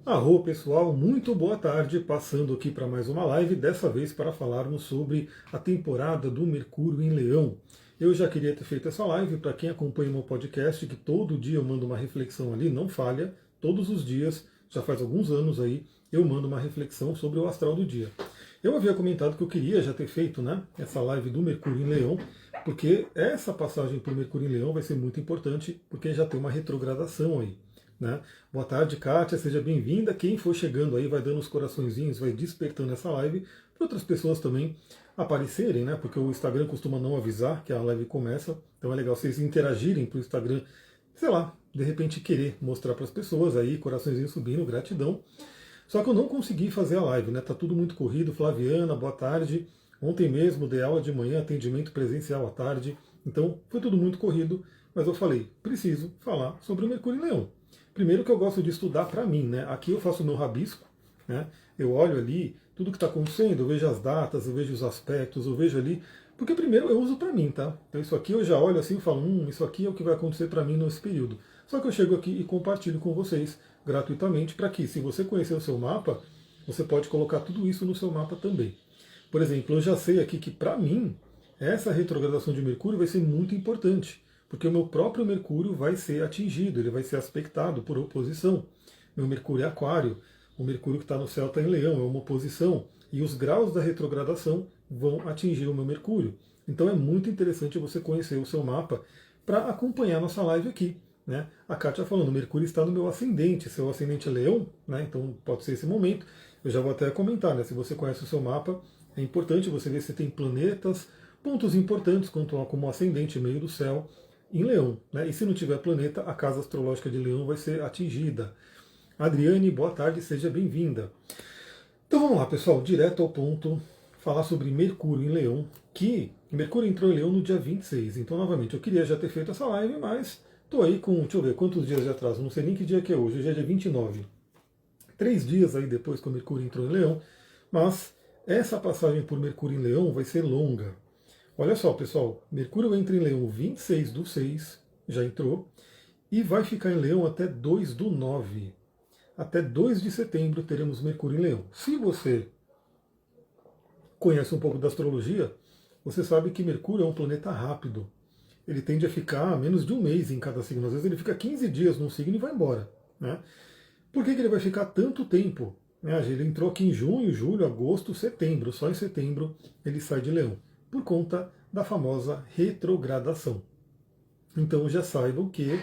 Arro pessoal, muito boa tarde, passando aqui para mais uma live, dessa vez para falarmos sobre a temporada do Mercúrio em Leão. Eu já queria ter feito essa live, para quem acompanha o meu podcast, que todo dia eu mando uma reflexão ali, não falha, todos os dias, já faz alguns anos aí, eu mando uma reflexão sobre o astral do dia. Eu havia comentado que eu queria já ter feito, né, essa live do Mercúrio em Leão, porque essa passagem por Mercúrio em Leão vai ser muito importante, porque já tem uma retrogradação aí. Né? Boa tarde, Kátia, seja bem-vinda. Quem for chegando aí vai dando os coraçõezinhos, vai despertando essa live para outras pessoas também aparecerem, né? Porque o Instagram costuma não avisar que a live começa, então é legal vocês interagirem para o Instagram, sei lá, de repente querer mostrar para as pessoas aí, coraçõezinho subindo, gratidão. Só que eu não consegui fazer a live, né? Tá tudo muito corrido. Flaviana, boa tarde. Ontem mesmo dei aula de manhã, atendimento presencial à tarde, então foi tudo muito corrido, mas eu falei, preciso falar sobre o Mercúrio em Leão. Primeiro que eu gosto de estudar para mim, né? Aqui eu faço o meu rabisco, né? Eu olho ali tudo que está acontecendo, eu vejo as datas, eu vejo os aspectos, eu vejo ali, porque primeiro eu uso para mim, tá? Então isso aqui eu já olho assim e falo, isso aqui é o que vai acontecer para mim nesse período. Só que eu chego aqui e compartilho com vocês gratuitamente para que, se você conhecer o seu mapa, você pode colocar tudo isso no seu mapa também. Por exemplo, eu já sei aqui que para mim essa retrogradação de Mercúrio vai ser muito importante, porque o meu próprio Mercúrio vai ser atingido, ele vai ser aspectado por oposição. Meu Mercúrio é Aquário, o Mercúrio que está no céu está em Leão, é uma oposição, e os graus da retrogradação vão atingir o meu Mercúrio. Então é muito interessante você conhecer o seu mapa para acompanhar nossa live aqui. Né? A Kátia falando, Mercúrio está no meu ascendente, seu ascendente é Leão, né? Então pode ser esse momento. Eu já vou até comentar, né? Se você conhece o seu mapa, é importante você ver se tem planetas, pontos importantes quanto a como ascendente meio do céu em Leão. Né? E se não tiver planeta, a casa astrológica de Leão vai ser atingida. Adriane, boa tarde, seja bem-vinda. Então vamos lá, pessoal, direto ao ponto, falar sobre Mercúrio em Leão, que Mercúrio entrou em Leão no dia 26. Então, novamente, eu queria já ter feito essa live, mas estou aí com, deixa eu ver, quantos dias de atraso, não sei nem que dia que é hoje, hoje é dia 29. 3 dias aí depois que o Mercúrio entrou em Leão, mas essa passagem por Mercúrio em Leão vai ser longa. Olha só, pessoal, Mercúrio entra em Leão 26/6, já entrou, e vai ficar em Leão até 2/9. Até 2 de setembro teremos Mercúrio em Leão. Se você conhece um pouco da astrologia, você sabe que Mercúrio é um planeta rápido. Ele tende a ficar menos de um mês em cada signo. Às vezes ele fica 15 dias num signo e vai embora. Né? Por que ele vai ficar tanto tempo? Ele entrou aqui em junho, julho, agosto, setembro. Só em setembro ele sai de Leão. Por conta da famosa retrogradação. Então já saibam que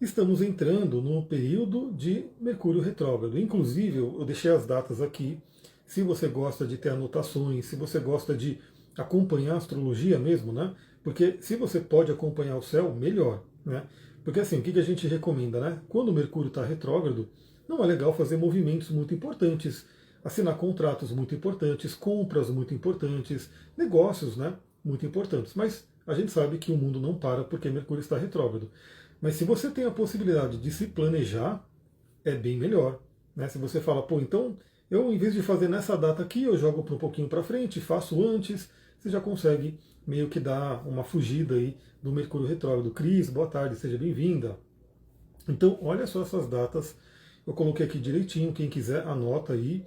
estamos entrando no período de Mercúrio retrógrado. Inclusive, eu deixei as datas aqui. Se você gosta de ter anotações, se você gosta de acompanhar a astrologia mesmo, né? Porque se você pode acompanhar o céu, melhor, né? Porque assim, o que a gente recomenda, né? Quando o Mercúrio está retrógrado, não é legal fazer movimentos muito importantes, assinar contratos muito importantes, compras muito importantes, negócios, né? Muito importantes. Mas a gente sabe que o mundo não para porque Mercúrio está retrógrado. Mas se você tem a possibilidade de se planejar, é bem melhor. Né? Se você fala, pô, então eu, em vez de fazer nessa data aqui, eu jogo para um pouquinho para frente, faço antes, você já consegue meio que dar uma fugida aí do Mercúrio retrógrado. Cris, boa tarde, seja bem-vinda. Então, olha só essas datas. Eu coloquei aqui direitinho, quem quiser anota aí.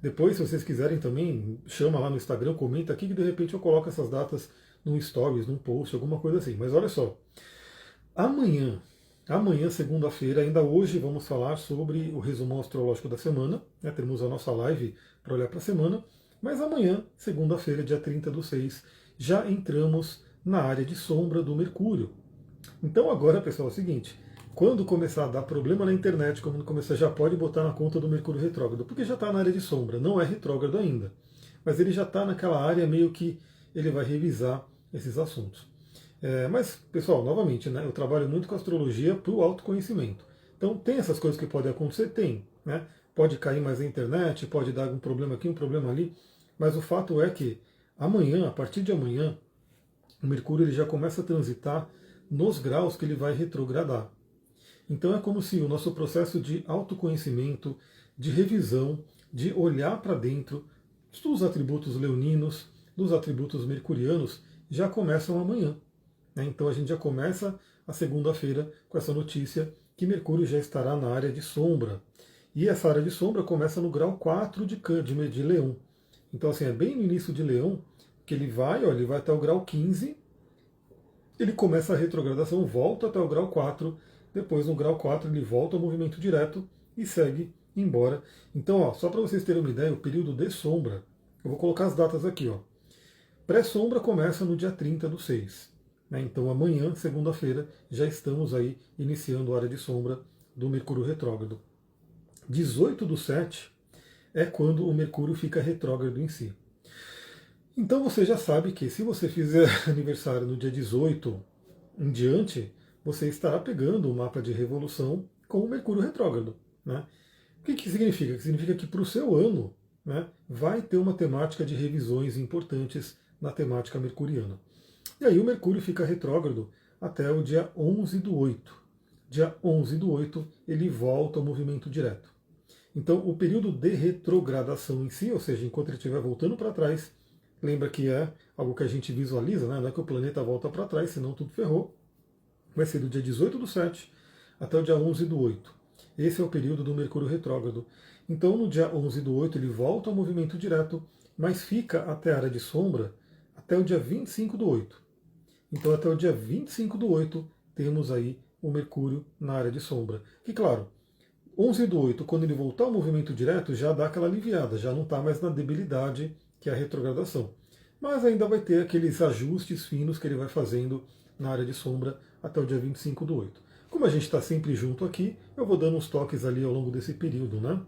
Depois, se vocês quiserem também, chama lá no Instagram, comenta aqui que de repente eu coloco essas datas num stories, num post, alguma coisa assim. Mas olha só, amanhã, segunda-feira, ainda hoje, vamos falar sobre o resumão astrológico da semana. Né? Temos a nossa live para olhar para a semana. Mas amanhã, segunda-feira, dia 30/6, já entramos na área de sombra do Mercúrio. Então agora, pessoal, é o seguinte. Quando começar a dar problema na internet, quando começar, já pode botar na conta do Mercúrio retrógrado, porque já está na área de sombra, não é retrógrado ainda. Mas ele já está naquela área meio que ele vai revisar esses assuntos. Mas, pessoal, novamente, né, eu trabalho muito com astrologia para o autoconhecimento. Então, tem essas coisas que podem acontecer? Tem. Né? Pode cair mais na internet, pode dar algum problema aqui, um problema ali. Mas o fato é que amanhã, a partir de amanhã, o Mercúrio ele já começa a transitar nos graus que ele vai retrogradar. Então, é como se o nosso processo de autoconhecimento, de revisão, de olhar para dentro dos atributos leoninos, dos atributos mercurianos, já começam amanhã. Então a gente já começa a segunda-feira com essa notícia que Mercúrio já estará na área de sombra. E essa área de sombra começa no grau 4 de Leão. Então, assim, é bem no início de Leão que ele vai, ó, ele vai até o grau 15, ele começa a retrogradação, volta até o grau 4, depois no grau 4 ele volta ao movimento direto e segue embora. Então, ó, só para vocês terem uma ideia, o período de sombra, eu vou colocar as datas aqui, ó. Pré-sombra começa no dia 30/6. Né? Então amanhã, segunda-feira, já estamos aí iniciando a área de sombra do Mercúrio retrógrado. 18/7 é quando o Mercúrio fica retrógrado em si. Então você já sabe que se você fizer aniversário no dia 18 em diante, você estará pegando o mapa de revolução com o Mercúrio retrógrado. Né? O que significa? Significa que para o seu ano, né, vai ter uma temática de revisões importantes na temática mercuriana. E aí o Mercúrio fica retrógrado até o dia 11/8. Dia 11/8 ele volta ao movimento direto. Então o período de retrogradação em si, ou seja, enquanto ele estiver voltando para trás, lembra que é algo que a gente visualiza, né? Não é que o planeta volta para trás, senão tudo ferrou. Vai ser do dia 18/7 até o dia 11/8. Esse é o período do Mercúrio retrógrado. Então no dia 11/8 ele volta ao movimento direto, mas fica até a área de sombra até o dia 25/8. Então até o dia 25/8 temos aí o Mercúrio na área de sombra. E claro, 11/8, quando ele voltar ao movimento direto, já dá aquela aliviada, já não está mais na debilidade que é a retrogradação. Mas ainda vai ter aqueles ajustes finos que ele vai fazendo na área de sombra até o dia 25/8. Como a gente está sempre junto aqui, eu vou dando uns toques ali ao longo desse período, né?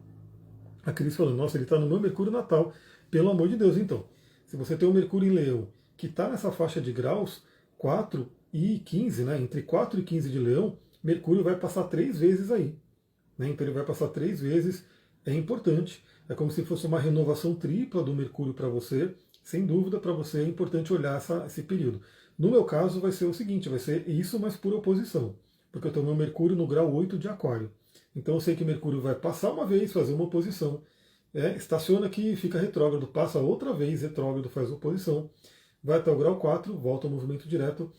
A Cris falando, nossa, ele está no meu Mercúrio natal. Pelo amor de Deus, então. Se você tem um Mercúrio em Leão que está nessa faixa de graus, 4 e 15, né? Entre 4 e 15 de Leão, Mercúrio vai passar 3 vezes aí. Né? Então ele vai passar 3 vezes, é importante. É como se fosse uma renovação tripla do Mercúrio para você. Sem dúvida, para você é importante olhar esse período. No meu caso, vai ser o seguinte, vai ser isso, mas por oposição. Porque eu tenho meu Mercúrio no grau 8 de Aquário. Então eu sei que Mercúrio vai passar uma vez, fazer uma oposição. Estaciona aqui, fica retrógrado, passa outra vez retrógrado, faz oposição. Vai até o grau 4, volta ao movimento direto,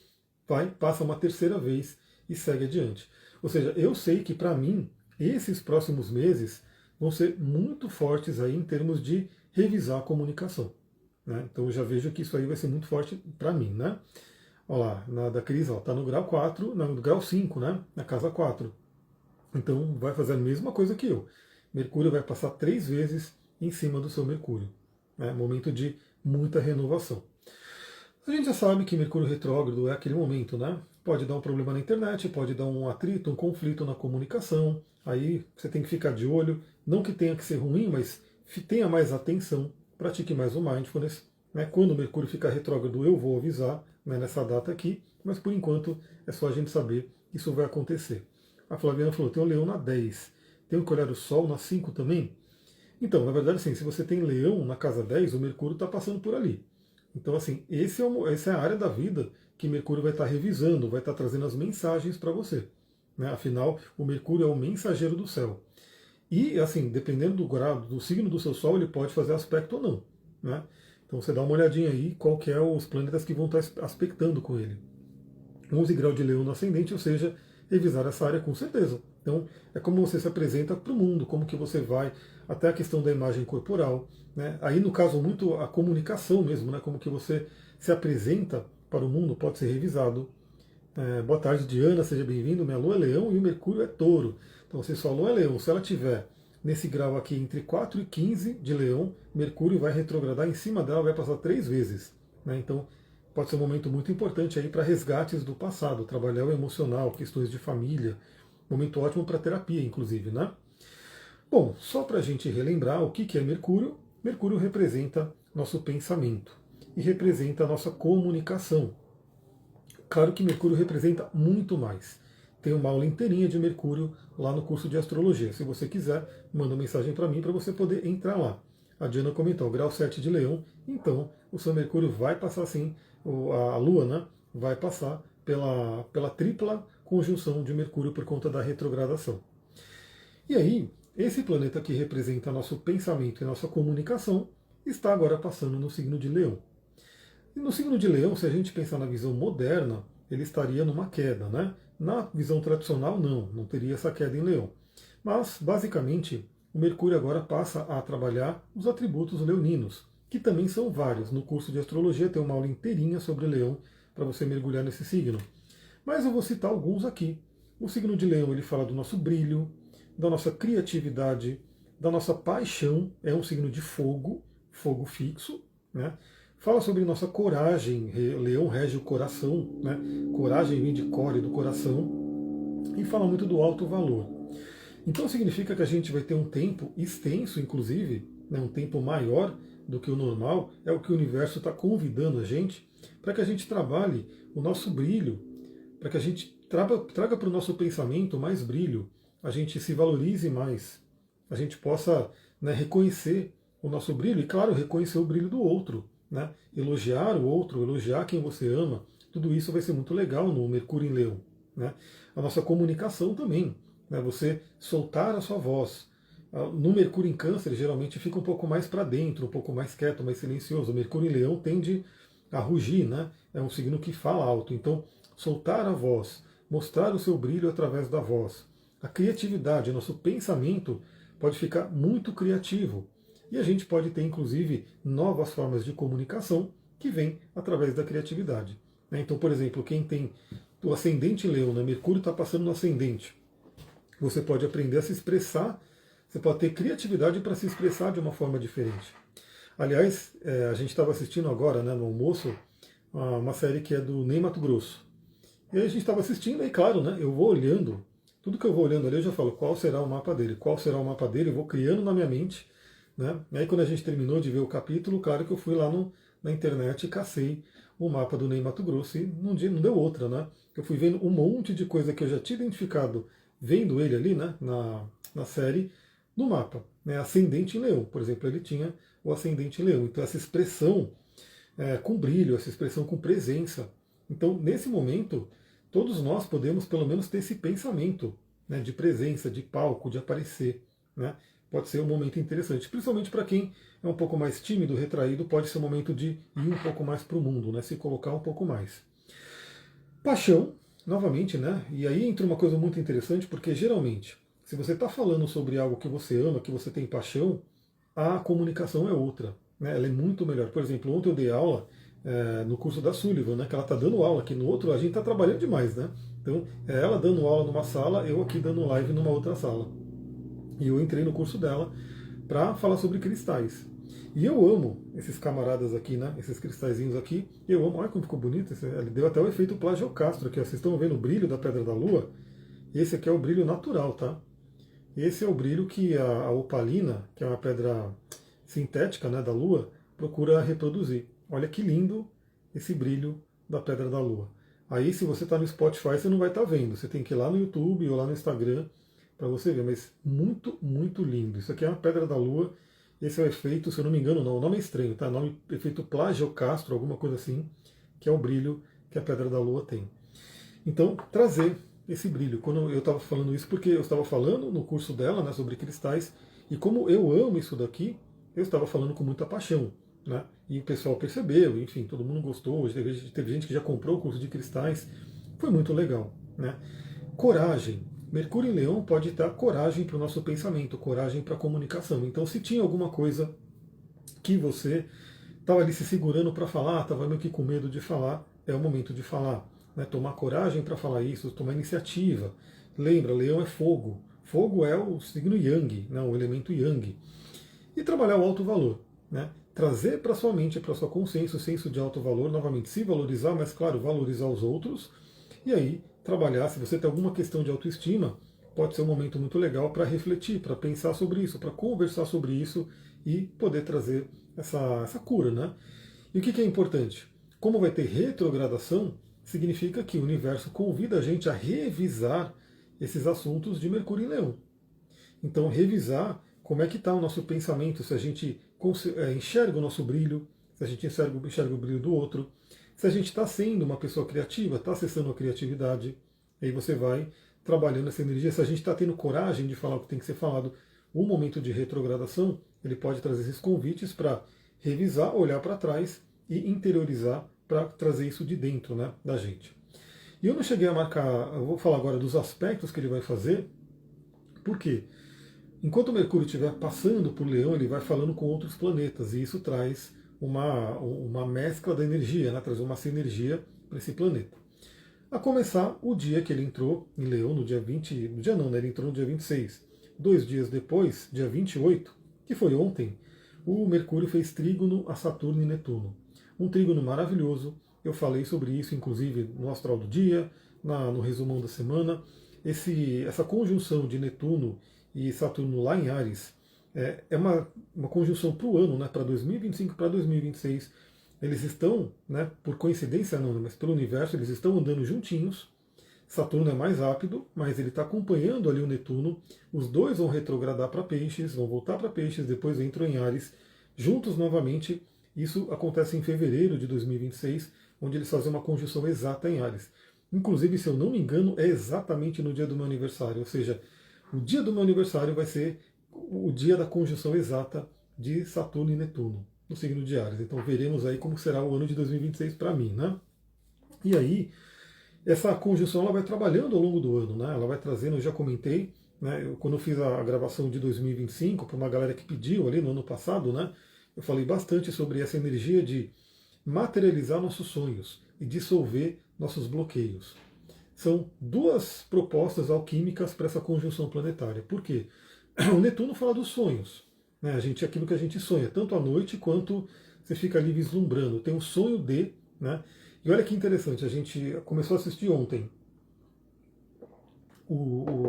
passa uma terceira vez e segue adiante. Ou seja, eu sei que para mim, esses próximos meses vão ser muito fortes aí em termos de revisar a comunicação. Né? Então eu já vejo que isso aí vai ser muito forte para mim. Né? Olha lá, na da Cris está no grau 4, no grau 5, né? Na casa 4. Então vai fazer a mesma coisa que eu. Mercúrio vai passar 3 vezes em cima do seu Mercúrio. Né? Momento de muita renovação. A gente já sabe que Mercúrio retrógrado é aquele momento, né? Pode dar um problema na internet, pode dar um atrito, um conflito na comunicação. Aí você tem que ficar de olho. Não que tenha que ser ruim, mas tenha mais atenção, pratique mais o mindfulness. Né? Quando o Mercúrio ficar retrógrado, eu vou avisar, né, nessa data aqui, mas por enquanto é só a gente saber que isso vai acontecer. A Flaviana falou, tem o Leão na 10. Tem que olhar o Sol na 5 também? Então, na verdade, sim, se você tem Leão na casa 10, o Mercúrio está passando por ali. Então, assim, essa é a área da vida que Mercúrio vai estar revisando, vai estar trazendo as mensagens para você. Né? Afinal, o Mercúrio é o mensageiro do céu. E, assim, dependendo do grau, do signo do seu Sol, ele pode fazer aspecto ou não. Né? Então, você dá uma olhadinha aí qual que é os planetas que vão estar aspectando com ele. 11 graus de Leão no ascendente, ou seja, revisar essa área com certeza. Então, é como você se apresenta para o mundo, como que você vai, até a questão da imagem corporal. Né? Aí, no caso, muito a comunicação mesmo, né? Como que você se apresenta para o mundo pode ser revisado. Boa tarde, Diana, seja bem-vindo. Minha Lua é Leão e o Mercúrio é Touro. Então, se sua Lua é Leão, se ela tiver nesse grau aqui entre 4 e 15 de Leão, Mercúrio vai retrogradar em cima dela, vai passar 3 vezes. Né? Então, pode ser um momento muito importante aí para resgates do passado, trabalhar o emocional, questões de família. Momento ótimo para terapia, inclusive, né? Bom, só para a gente relembrar o que é Mercúrio. Mercúrio representa nosso pensamento e representa a nossa comunicação. Claro que Mercúrio representa muito mais. Tem uma aula inteirinha de Mercúrio lá no curso de astrologia. Se você quiser, manda uma mensagem para mim para você poder entrar lá. A Diana comentou, grau 7 de Leão, então o seu Mercúrio vai passar sim, a Lua, né, vai passar pela tripla conjunção de Mercúrio por conta da retrogradação. E aí, esse planeta que representa nosso pensamento e nossa comunicação está agora passando no signo de Leão. E no signo de Leão, se a gente pensar na visão moderna, ele estaria numa queda, né? Na visão tradicional, não teria essa queda em Leão. Mas, basicamente, o Mercúrio agora passa a trabalhar os atributos leoninos, que também são vários. No curso de astrologia tem uma aula inteirinha sobre Leão para você mergulhar nesse signo. Mas eu vou citar alguns aqui. O signo de Leão ele fala do nosso brilho, da nossa criatividade, da nossa paixão. É um signo de fogo, fogo fixo, né? Fala sobre nossa coragem. Leão rege o coração, né? Coragem vem de core, do coração. E fala muito do alto valor. Então significa que a gente vai ter um tempo extenso, inclusive, né, um tempo maior do que o normal, é o que o universo está convidando a gente, para que a gente trabalhe o nosso brilho, para que a gente traga para o nosso pensamento mais brilho, a gente se valorize mais, a gente possa, né, reconhecer o nosso brilho e, claro, reconhecer o brilho do outro, né, elogiar o outro, elogiar quem você ama, tudo isso vai ser muito legal no Mercúrio em Leão. Né? A nossa comunicação também, né, você soltar a sua voz. No Mercúrio em Câncer, geralmente fica um pouco mais para dentro, um pouco mais quieto, mais silencioso. O Mercúrio em Leão tende a rugir, né? É um signo que fala alto. Então, soltar a voz, mostrar o seu brilho através da voz. A criatividade, nosso pensamento pode ficar muito criativo. E a gente pode ter, inclusive, novas formas de comunicação que vêm através da criatividade. Né? Então, por exemplo, quem tem o ascendente em Leão, né? Mercúrio está passando no ascendente. Você pode aprender a se expressar, você pode ter criatividade para se expressar de uma forma diferente. Aliás, a gente estava assistindo agora, né, no almoço, uma série que é do Ney Matogrosso. E aí a gente estava assistindo, e claro, né, eu vou olhando, tudo que eu vou olhando ali eu já falo qual será o mapa dele, qual será o mapa dele, eu vou criando na minha mente. Né? E aí quando a gente terminou de ver o capítulo, claro que eu fui lá na internet e cacei o mapa do Ney Matogrosso e não deu outra, né? Eu fui vendo um monte de coisa que eu já tinha identificado vendo ele ali, né, na série, no mapa. Né, ascendente em Leão, por exemplo, ele tinha o ascendente em Leão. Então essa expressão com brilho, essa expressão com presença. Então nesse momento, todos nós podemos pelo menos ter esse pensamento, né, de presença, de palco, de aparecer. Né? Pode ser um momento interessante, principalmente para quem é um pouco mais tímido, retraído, pode ser um momento de ir um pouco mais para o mundo, né, se colocar um pouco mais. Paixão, novamente, né? E aí entra uma coisa muito interessante, porque geralmente, se você está falando sobre algo que você ama, que você tem paixão, a comunicação é outra. Né? Ela é muito melhor. Por exemplo, ontem eu dei aula no curso da Sullivan, né? Que ela está dando aula aqui no outro, a gente está trabalhando demais, né? Então, é ela dando aula numa sala, eu aqui dando live numa outra sala. E eu entrei no curso dela para falar sobre cristais. E eu amo esses camaradas aqui, né? Esses cristalzinhos aqui. Eu amo. Olha como ficou bonito. Ele deu até o efeito Plagiocastro aqui. Ó. Vocês estão vendo o brilho da Pedra da Lua? Esse aqui é o brilho natural, tá? Esse é o brilho que a opalina, que é uma pedra sintética, né, da Lua, procura reproduzir. Olha que lindo esse brilho da Pedra da Lua. Aí, se você está no Spotify, você não vai estar vendo. Você tem que ir lá no YouTube ou lá no Instagram para você ver. Mas muito, muito lindo. Isso aqui é uma Pedra da Lua. Esse é o efeito, se eu não me engano, não, o nome é estranho, tá? O nome é efeito Plagiocastro, alguma coisa assim, que é o brilho que a Pedra da Lua tem. Então, trazer esse brilho. Quando eu estava falando isso, porque eu estava falando no curso dela, né, sobre cristais, e como eu amo isso daqui, eu estava falando com muita paixão. Né? E o pessoal percebeu, enfim, todo mundo gostou, teve gente que já comprou o curso de cristais, foi muito legal. Né? Coragem. Mercúrio em Leão pode dar coragem para o nosso pensamento, coragem para a comunicação. Então, se tinha alguma coisa que você estava ali se segurando para falar, estava meio que com medo de falar, é o momento de falar. Né? Tomar coragem para falar isso, tomar iniciativa. Lembra, Leão é fogo. Fogo é o signo Yang, né? O elemento Yang. E trabalhar o alto valor. Né? Trazer para sua mente, para sua consciência, o senso de alto valor, novamente se valorizar, mas claro, valorizar os outros. E aí, trabalhar, se você tem alguma questão de autoestima, pode ser um momento muito legal para refletir, para pensar sobre isso, para conversar sobre isso e poder trazer essa cura. Né? E o que é importante? Como vai ter retrogradação, significa que o universo convida a gente a revisar esses assuntos de Mercúrio em Leão. Então, revisar como é que está o nosso pensamento, se a gente enxerga o nosso brilho, se a gente enxerga o brilho do outro, se a gente está sendo uma pessoa criativa, está acessando a criatividade, aí você vai trabalhando essa energia. Se a gente está tendo coragem de falar o que tem que ser falado, o momento de retrogradação, ele pode trazer esses convites para revisar, olhar para trás e interiorizar para trazer isso de dentro, né, da gente. E eu não cheguei a marcar, eu vou falar agora dos aspectos que ele vai fazer, por quê? enquanto o Mercúrio estiver passando por Leão, ele vai falando com outros planetas, e isso traz uma mescla da energia, né? Traz uma sinergia para esse planeta. A começar o dia que ele entrou em Leão, no dia 20, no dia não, né? Ele entrou no dia 26. 2 dias depois, dia 28, que foi ontem, o Mercúrio fez trígono a Saturno e Netuno. Um trígono maravilhoso, eu falei sobre isso, inclusive, no Astral do Dia, no resumão da semana. Essa conjunção de Netuno e Saturno lá em Áries é uma conjunção para o ano, né, para 2025 para 2026. Eles estão, né, por coincidência não, mas pelo universo, eles estão andando juntinhos. Saturno é mais rápido, mas ele está acompanhando ali o Netuno. Os dois vão retrogradar para Peixes, vão voltar para Peixes, depois entram em Áries, juntos novamente. Isso acontece em fevereiro de 2026, onde eles fazem uma conjunção exata em Áries. Inclusive, se eu não me engano, é exatamente no dia do meu aniversário, ou seja, o dia do meu aniversário vai ser o dia da conjunção exata de Saturno e Netuno, no signo de Áries. Então veremos aí como será o ano de 2026 para mim, né? E aí, essa conjunção ela vai trabalhando ao longo do ano, né? Ela vai trazendo, eu já comentei, né? Quando eu fiz a gravação de 2025 para uma galera que pediu ali no ano passado, né? Eu falei bastante sobre essa energia de materializar nossos sonhos e dissolver nossos bloqueios. São duas propostas alquímicas para essa conjunção planetária. Por quê? O Netuno fala dos sonhos, né? Aquilo que a gente sonha, tanto à noite quanto você fica ali vislumbrando. Tem um sonho de, né? E olha que interessante, a gente começou a assistir ontem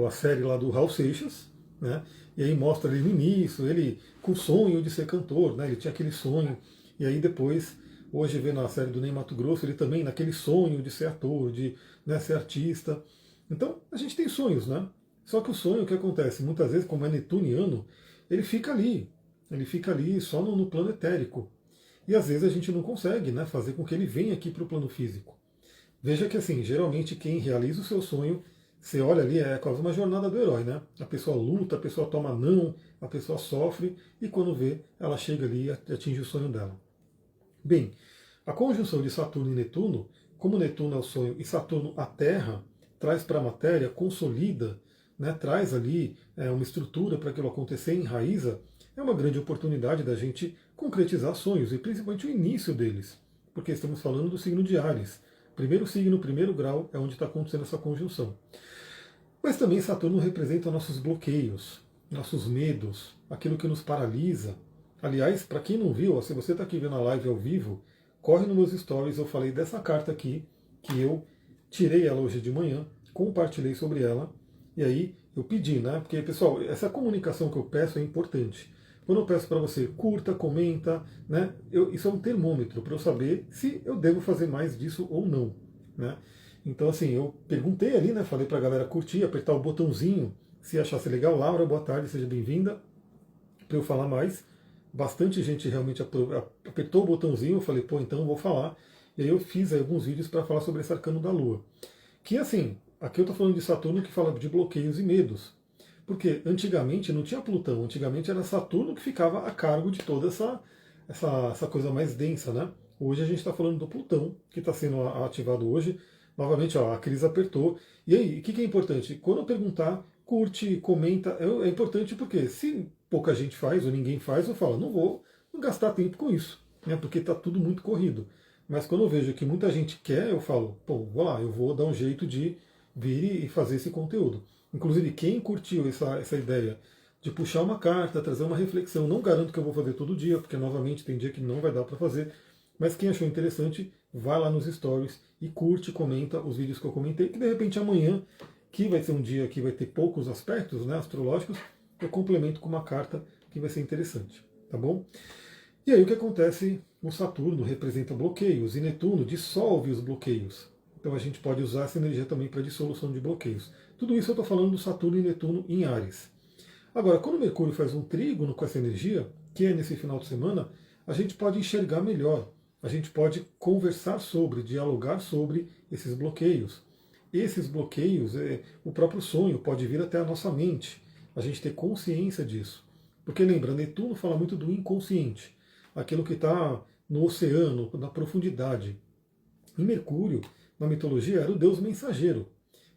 a série lá do Raul Seixas, né? E aí mostra ele no início, ele com o sonho de ser cantor, né? Ele tinha aquele sonho, e aí depois, hoje vendo a série do Ney Matogrosso, ele também naquele sonho de ser ator, de, né, ser artista. Então a gente tem sonhos, né? Só que o sonho, o que acontece? Muitas vezes, como é netuniano, ele fica ali só no plano etérico. E às vezes a gente não consegue, né, fazer com que ele venha aqui para o plano físico. Veja que assim, geralmente quem realiza o seu sonho, você olha ali, é quase uma jornada do herói, né? A pessoa luta, a pessoa toma não, a pessoa sofre, e quando vê, ela chega ali e atinge o sonho dela. Bem, a conjunção de Saturno e Netuno, como Netuno é o sonho e Saturno a Terra, traz para a matéria, consolida, né, traz ali uma estrutura para aquilo acontecer, enraiza, é uma grande oportunidade da gente concretizar sonhos, e principalmente o início deles, porque estamos falando do signo de Áries. Primeiro signo, primeiro grau, é onde está acontecendo essa conjunção. Mas também Saturno representa nossos bloqueios, nossos medos, aquilo que nos paralisa. Aliás, para quem não viu, se você está aqui vendo a live ao vivo, corre nos meus stories, eu falei dessa carta aqui, que eu tirei ela hoje de manhã, compartilhei sobre ela, e aí eu pedi, né? Porque, pessoal, essa comunicação que eu peço é importante. Quando eu peço para você, curta, comenta, né? Isso é um termômetro para eu saber se eu devo fazer mais disso ou não, né? Então, assim, eu perguntei ali, né? Falei para a galera curtir, apertar o botãozinho, se achasse legal. Laura, boa tarde, seja bem-vinda. Para eu falar mais, bastante gente realmente apertou o botãozinho. Eu falei, pô, então eu vou falar. E aí eu fiz aí alguns vídeos para falar sobre esse arcano da Lua. Que, assim, aqui eu estou falando de Saturno que fala de bloqueios e medos. Porque antigamente não tinha Plutão, antigamente era Saturno que ficava a cargo de toda essa coisa mais densa, né? Hoje a gente está falando do Plutão, que está sendo ativado hoje. Novamente, ó, a Cris apertou. E aí, o que é importante? Quando eu perguntar, curte, comenta. É importante porque se pouca gente faz ou ninguém faz, eu falo, não vou gastar tempo com isso, né? Porque está tudo muito corrido. Mas quando eu vejo que muita gente quer, eu falo, pô, vou lá, eu vou dar um jeito de vir e fazer esse conteúdo. Inclusive, quem curtiu essa ideia de puxar uma carta, trazer uma reflexão, não garanto que eu vou fazer todo dia, porque novamente tem dia que não vai dar para fazer, mas quem achou interessante, vai lá nos stories e curte, comenta os vídeos que eu comentei, que de repente amanhã, que vai ser um dia que vai ter poucos aspectos, né, astrológicos, eu complemento com uma carta que vai ser interessante, tá bom? E aí o que acontece? O Saturno representa bloqueios e Netuno dissolve os bloqueios. Então a gente pode usar essa energia também para dissolução de bloqueios. Tudo isso eu estou falando do Saturno e Netuno em Áries. Agora, quando o Mercúrio faz um trígono com essa energia, que é nesse final de semana, a gente pode enxergar melhor, a gente pode conversar sobre, dialogar sobre esses bloqueios. Esses bloqueios, o próprio sonho pode vir até a nossa mente, a gente ter consciência disso. Porque lembra, Netuno fala muito do inconsciente, aquilo que está no oceano, na profundidade. E Mercúrio, na mitologia, era o deus mensageiro.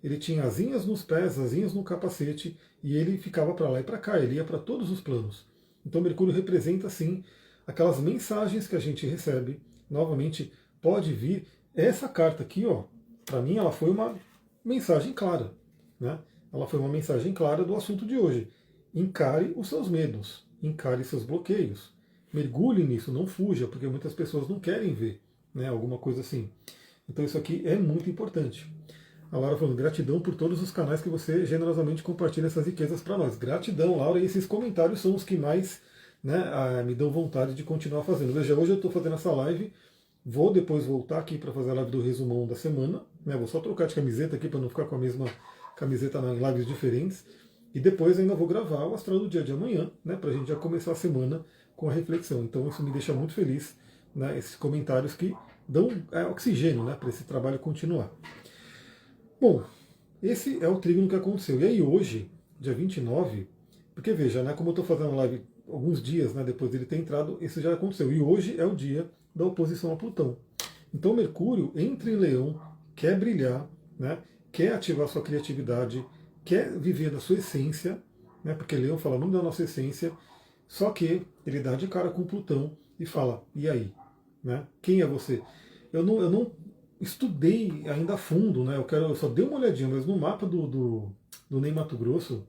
ele tinha asinhas nos pés, asinhas no capacete, e ele ficava para lá e para cá, ele ia para todos os planos. Então Mercúrio representa, sim, aquelas mensagens que a gente recebe. Novamente, pode vir. Essa carta aqui, ó, para mim, ela foi uma mensagem clara, né? Ela foi uma mensagem clara do assunto de hoje. Encare os seus medos, encare seus bloqueios, mergulhe nisso, não fuja, porque muitas pessoas não querem ver, né, alguma coisa assim. Então isso aqui é muito importante. A Laura falando, gratidão por todos os canais que você generosamente compartilha essas riquezas para nós. Gratidão, Laura, e esses comentários são os que mais, né, me dão vontade de continuar fazendo. Veja, hoje eu estou fazendo essa live, vou depois voltar aqui para fazer a live do resumão da semana, né, vou só trocar de camiseta aqui para não ficar com a mesma camiseta em lives diferentes, e depois ainda vou gravar o astral do dia de amanhã, né, para a gente já começar a semana com a reflexão. Então isso me deixa muito feliz, né, esses comentários que dão oxigênio, né, para esse trabalho continuar. Bom, esse é o trígono que aconteceu. E aí hoje, dia 29, porque veja, né, como eu estou fazendo live alguns dias, né, depois dele ter entrado, isso já aconteceu. E hoje é o dia da oposição a Plutão. Então Mercúrio entra em Leão, quer brilhar, né, quer ativar sua criatividade, quer viver da sua essência, né, porque Leão fala muito da nossa essência, só que ele dá de cara com Plutão e fala, e aí? Né, quem é você? Eu não estudei ainda a fundo, né? Eu só dei uma olhadinha, mas no mapa do Ney Mato Grosso,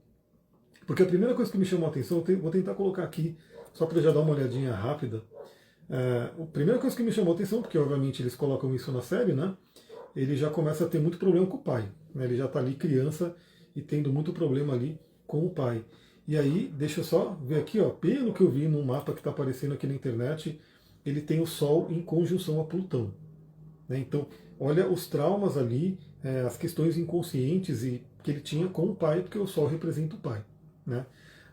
porque a primeira coisa que me chamou a atenção, vou tentar colocar aqui, só para já dar uma olhadinha rápida. A primeira coisa que me chamou a atenção, porque obviamente eles colocam isso na série, né? Ele já começa a ter muito problema com o pai. Né? Ele já está ali criança e tendo muito problema ali com o pai. E aí, deixa eu só ver aqui, ó, pelo que eu vi no mapa que está aparecendo aqui na internet, ele tem o Sol em conjunção a Plutão. Né? Então, olha os traumas ali, as questões inconscientes que ele tinha com o pai, porque o Sol representa o pai. Né?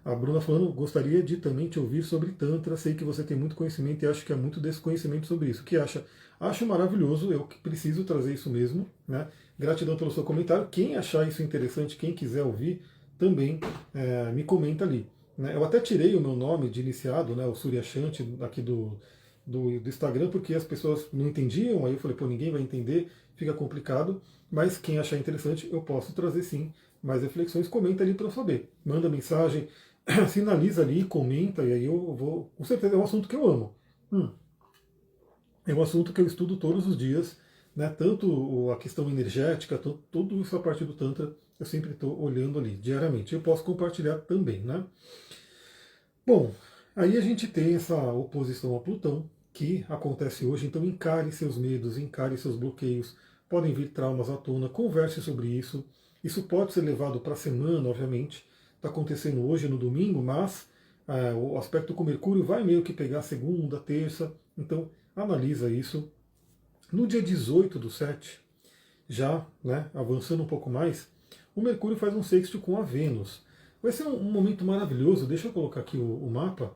A Bruna falando, gostaria de também te ouvir sobre Tantra, sei que você tem muito conhecimento e acho que há muito desconhecimento sobre isso. O que acha? Acho maravilhoso, eu preciso trazer isso mesmo. Né? Gratidão pelo seu comentário. Quem achar isso interessante, quem quiser ouvir, também me comenta ali. Né? Eu até tirei o meu nome de iniciado, né, o Surya Shanti, aqui do Instagram, porque as pessoas não entendiam, aí eu falei, pô, ninguém vai entender, fica complicado, mas quem achar interessante, eu posso trazer sim mais reflexões, comenta ali para eu saber. Manda mensagem, sinaliza ali, comenta, e aí eu vou. Com certeza é um assunto que eu amo. É um assunto que eu estudo todos os dias, né? Tanto a questão energética, tudo isso a partir do Tantra, eu sempre estou olhando ali, diariamente. Eu posso compartilhar também, né? Bom, aí a gente tem essa oposição a Plutão, que acontece hoje, então encare seus medos, encare seus bloqueios, podem vir traumas à tona, converse sobre isso. Isso pode ser levado para a semana, obviamente, está acontecendo hoje no domingo, mas o aspecto com Mercúrio vai meio que pegar segunda, terça, então analisa isso. No dia 18 do 7, já né, avançando um pouco mais, o Mercúrio faz um sexto com a Vênus. Vai ser um momento maravilhoso, deixa eu colocar aqui o mapa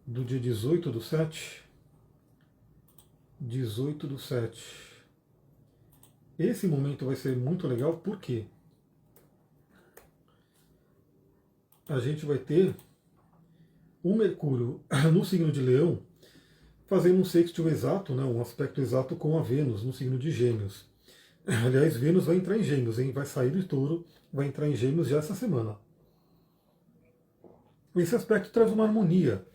do dia 18 do 7. 18 do 7. Esse momento vai ser muito legal porque a gente vai ter o Mercúrio no signo de Leão fazendo um sextil exato, né, um aspecto exato com a Vênus no signo de Gêmeos. Aliás, Vênus vai entrar em Gêmeos, hein? Vai sair do Touro, vai entrar em Gêmeos já essa semana. Esse aspecto traz uma harmonia.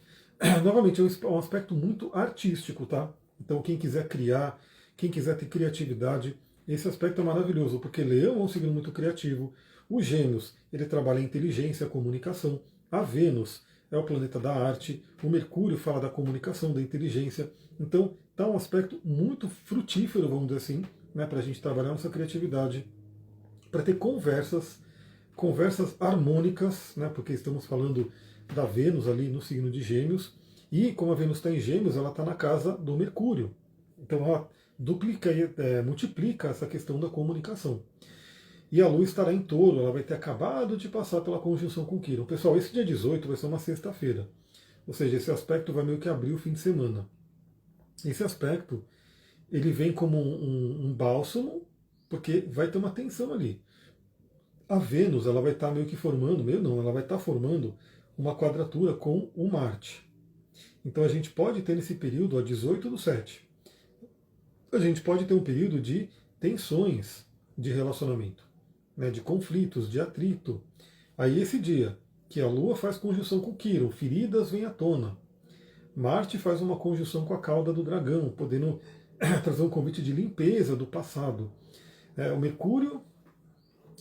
Novamente, é um aspecto muito artístico, tá? Então, quem quiser criar, quem quiser ter criatividade, esse aspecto é maravilhoso, porque Leão é um signo muito criativo. O Gêmeos, ele trabalha a inteligência, a comunicação. A Vênus é o planeta da arte. O Mercúrio fala da comunicação, da inteligência. Então, está um aspecto muito frutífero, vamos dizer assim, né, para a gente trabalhar nossa criatividade, para ter conversas harmônicas, né, porque estamos falando da Vênus ali no signo de Gêmeos, e como a Vênus está em Gêmeos, ela está na casa do Mercúrio. Então ela duplica, multiplica essa questão da comunicação. E a Lua estará em Touro, ela vai ter acabado de passar pela conjunção com Quirón. Pessoal, esse dia 18 vai ser uma sexta-feira. Ou seja, esse aspecto vai meio que abrir o fim de semana. Esse aspecto, ele vem como um bálsamo, porque vai ter uma tensão ali. A Vênus, ela vai estar meio que formando, ela vai estar formando uma quadratura com o Marte. Então a gente pode ter nesse período, a 18 do 7, a gente pode ter um período de tensões, de relacionamento, né, de conflitos, de atrito. Aí esse dia que a Lua faz conjunção com Quirón, feridas vêm à tona. Marte faz uma conjunção com a cauda do dragão, podendo trazer um convite de limpeza do passado. O Mercúrio,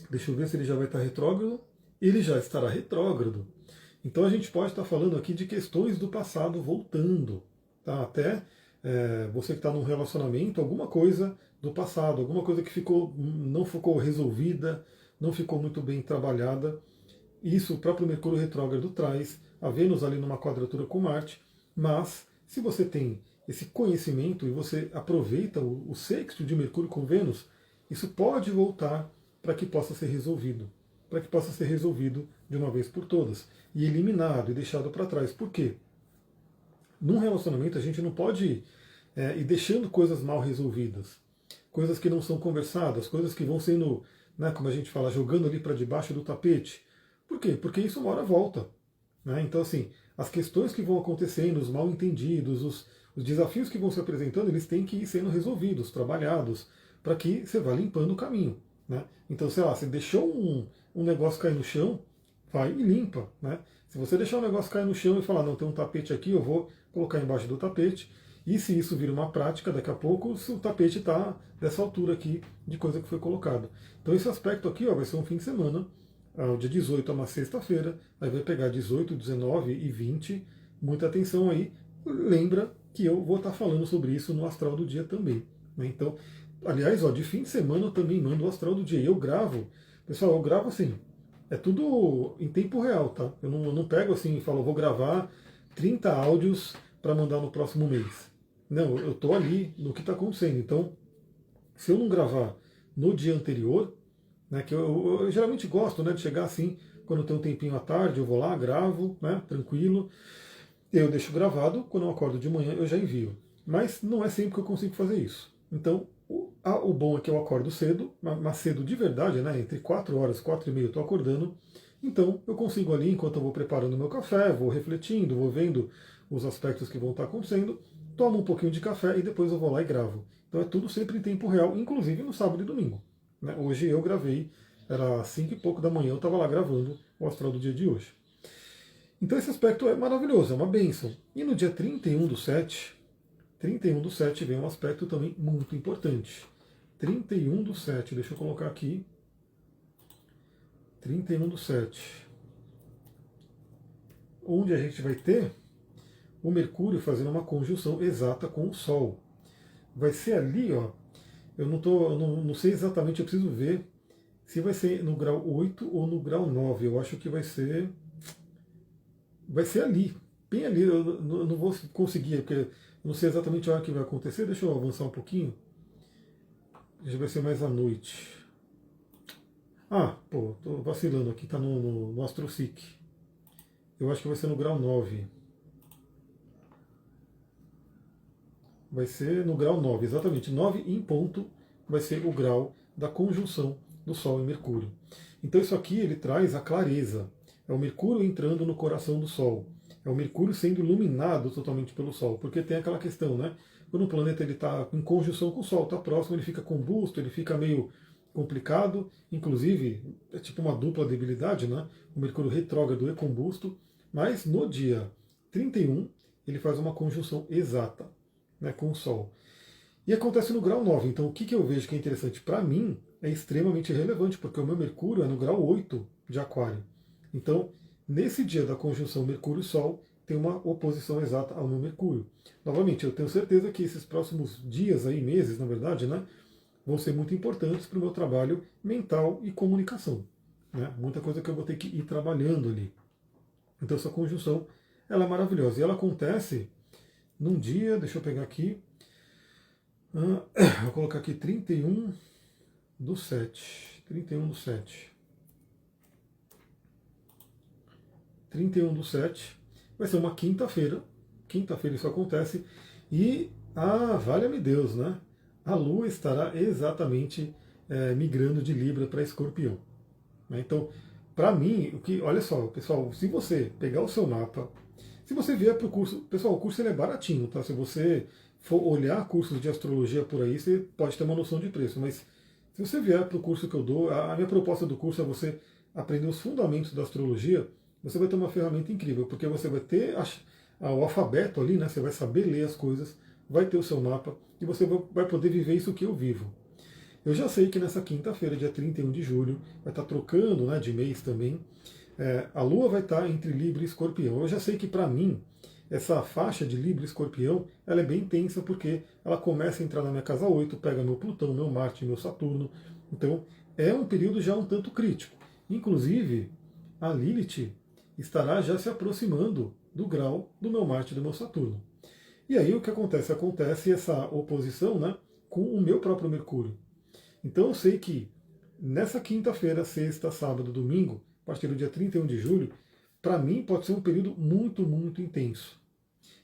deixa eu ver se ele já vai estar retrógrado, ele já estará retrógrado. Então a gente pode estar falando aqui de questões do passado voltando. Tá? Até você que está num relacionamento, alguma coisa do passado, alguma coisa que não ficou resolvida, não ficou muito bem trabalhada. Isso o próprio Mercúrio retrógrado traz, a Vênus ali numa quadratura com Marte, mas se você tem esse conhecimento e você aproveita o sexto de Mercúrio com Vênus, isso pode voltar para que possa ser resolvido. Para que possa ser resolvido de uma vez por todas. E eliminado e deixado para trás. Por quê? Num relacionamento a gente não pode ir deixando coisas mal resolvidas. Coisas que não são conversadas, coisas que vão sendo, né, como a gente fala, jogando ali para debaixo do tapete. Por quê? Porque isso uma hora volta. Né? Então, assim, as questões que vão acontecendo, os mal entendidos, os desafios que vão se apresentando, eles têm que ir sendo resolvidos, trabalhados, para que você vá limpando o caminho. Né? Então, sei lá, você deixou um negócio cair no chão, vai e limpa. Né? Se você deixar um negócio cair no chão e falar, não, tem um tapete aqui, eu vou colocar embaixo do tapete, e se isso vira uma prática, daqui a pouco o tapete está dessa altura aqui de coisa que foi colocado. Então esse aspecto aqui vai ser um fim de semana, o dia 18 é uma sexta-feira, aí vai pegar 18, 19 e 20, muita atenção aí. Lembra que eu vou estar falando sobre isso no Astral do Dia também. Né? Então, aliás, de fim de semana eu também mando o Astral do Dia. E eu gravo, pessoal, eu gravo assim, é tudo em tempo real, tá? Eu não pego assim e falo, vou gravar 30 áudios para mandar no próximo mês. Não, eu estou ali no que está acontecendo. Então, se eu não gravar no dia anterior, né, que eu geralmente gosto, né, de chegar assim, quando tem um tempinho à tarde, eu vou lá, gravo, né, tranquilo. Eu deixo gravado, quando eu acordo de manhã eu já envio. Mas não é sempre que eu consigo fazer isso. Então, o bom é que eu acordo cedo, mas cedo de verdade, né, entre 4 horas, 4 e meia eu estou acordando. Então, eu consigo ali, enquanto eu vou preparando meu café, vou refletindo, vou vendo os aspectos que vão estar acontecendo, tomo um pouquinho de café e depois eu vou lá e gravo. Então é tudo sempre em tempo real, inclusive no sábado e domingo. Né? Hoje eu gravei, era 5 e pouco da manhã, eu estava lá gravando o astral do dia de hoje. Então esse aspecto é maravilhoso, é uma bênção. E no dia 31 do 7 vem um aspecto também muito importante. 31 do 7, deixa eu colocar aqui. 31 do 7. Onde a gente vai ter o Mercúrio fazendo uma conjunção exata com o Sol. Vai ser ali, ó. Eu não sei exatamente, eu preciso ver se vai ser no grau 8 ou no grau 9. Eu acho que vai ser ali, bem ali. Eu não vou conseguir, porque eu não sei exatamente a hora que vai acontecer. Deixa eu avançar um pouquinho. Já vai ser mais à noite. Tô vacilando aqui, tá no AstroSeek. Eu acho que vai ser no grau 9. Vai ser no grau 9, exatamente. 9 em ponto vai ser o grau da conjunção do Sol e Mercúrio. Então isso aqui ele traz a clareza. É o Mercúrio entrando no coração do Sol. É o Mercúrio sendo iluminado totalmente pelo Sol. Porque tem aquela questão, né? Quando o planeta está em conjunção com o Sol, está próximo, ele fica combusto, ele fica meio complicado. Inclusive, é tipo uma dupla debilidade, né? O Mercúrio retrógrado e combusto. Mas no dia 31, ele faz uma conjunção exata, né, com o Sol. E acontece no grau 9. Então o que eu vejo que é interessante para mim é extremamente relevante, porque o meu Mercúrio é no grau 8 de Aquário. Então, nesse dia da conjunção Mercúrio-Sol, tem uma oposição exata ao meu Mercúrio. Novamente, eu tenho certeza que esses próximos dias, aí, meses, na verdade, né, vão ser muito importantes para o meu trabalho mental e comunicação. Né? Muita coisa que eu vou ter que ir trabalhando ali. Então essa conjunção ela é maravilhosa. E ela acontece num dia, deixa eu pegar aqui, vou colocar aqui 31 do 7. 31 do 7. 31 do 7. Vai ser uma quinta-feira. Quinta-feira isso acontece. E, valha-me Deus, né? A Lua estará exatamente migrando de Libra para Escorpião. Né? Então, para mim, olha só, pessoal, se você pegar o seu mapa, se você vier para o curso, pessoal, o curso ele é baratinho, tá? Se você for olhar cursos de astrologia por aí, você pode ter uma noção de preço, mas Se você vier para o curso que eu dou, a minha proposta do curso é você aprender os fundamentos da astrologia, você vai ter uma ferramenta incrível, porque você vai ter o alfabeto ali, né? Você vai saber ler as coisas, vai ter o seu mapa e você vai poder viver isso que eu vivo. Eu já sei que nessa quinta-feira, dia 31 de julho, vai estar trocando, né, de mês também. A Lua vai estar entre Libra e Escorpião. Eu já sei que para mim, essa faixa de Libra e Escorpião, ela é bem intensa porque ela começa a entrar na minha casa 8, pega meu Plutão, meu Marte, meu Saturno. Então é um período já um tanto crítico. Inclusive, a Lilith estará já se aproximando do grau do meu Marte e do meu Saturno. E aí o que acontece? Acontece essa oposição, né, com o meu próprio Mercúrio. Então eu sei que nessa quinta-feira, sexta, sábado, domingo, a partir do dia 31 de julho, para mim pode ser um período muito, muito intenso.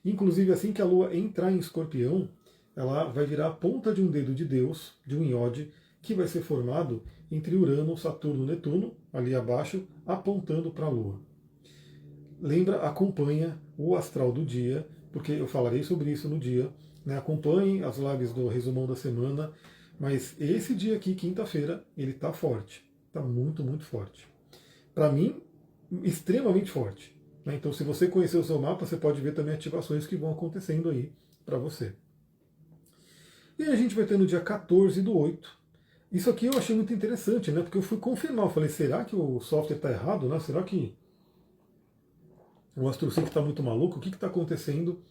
Inclusive, assim que a Lua entrar em Escorpião, ela vai virar a ponta de um dedo de Deus, de um iode, que vai ser formado entre Urano, Saturno e Netuno, ali abaixo, apontando para a Lua. Lembra, acompanha o astral do dia, porque eu falarei sobre isso no dia. Né? Acompanhem as lives do resumão da semana, mas esse dia aqui, quinta-feira, ele está forte. Está muito, muito forte. Para mim, extremamente forte. Né? Então, se você conhecer o seu mapa, você pode ver também ativações que vão acontecendo aí para você. E aí a gente vai ter no dia 14/8. Isso aqui eu achei muito interessante, né? Porque eu fui confirmar. Eu falei, será que o software está errado? Né? Será que o AstroSync está muito maluco? O que está acontecendo?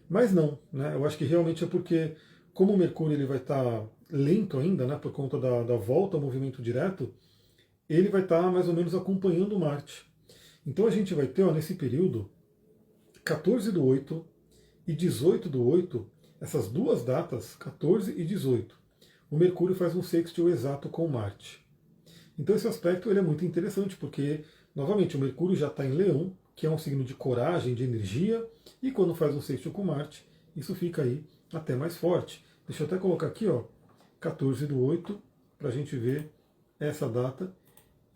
Mas não, né? Eu acho que realmente é porque, como o Mercúrio ele vai estar lento ainda, né? Por conta da volta ao movimento direto, ele vai estar mais ou menos acompanhando Marte. Então a gente vai ter, ó, nesse período, 14/8 e 18/8, essas duas datas, 14 e 18, o Mercúrio faz um sextil exato com Marte. Então esse aspecto ele é muito interessante, porque, novamente, o Mercúrio já está em Leão, que é um signo de coragem, de energia, e quando faz um sextil com Marte, isso fica aí até mais forte. Deixa eu até colocar aqui, ó, 14/8, para a gente ver essa data.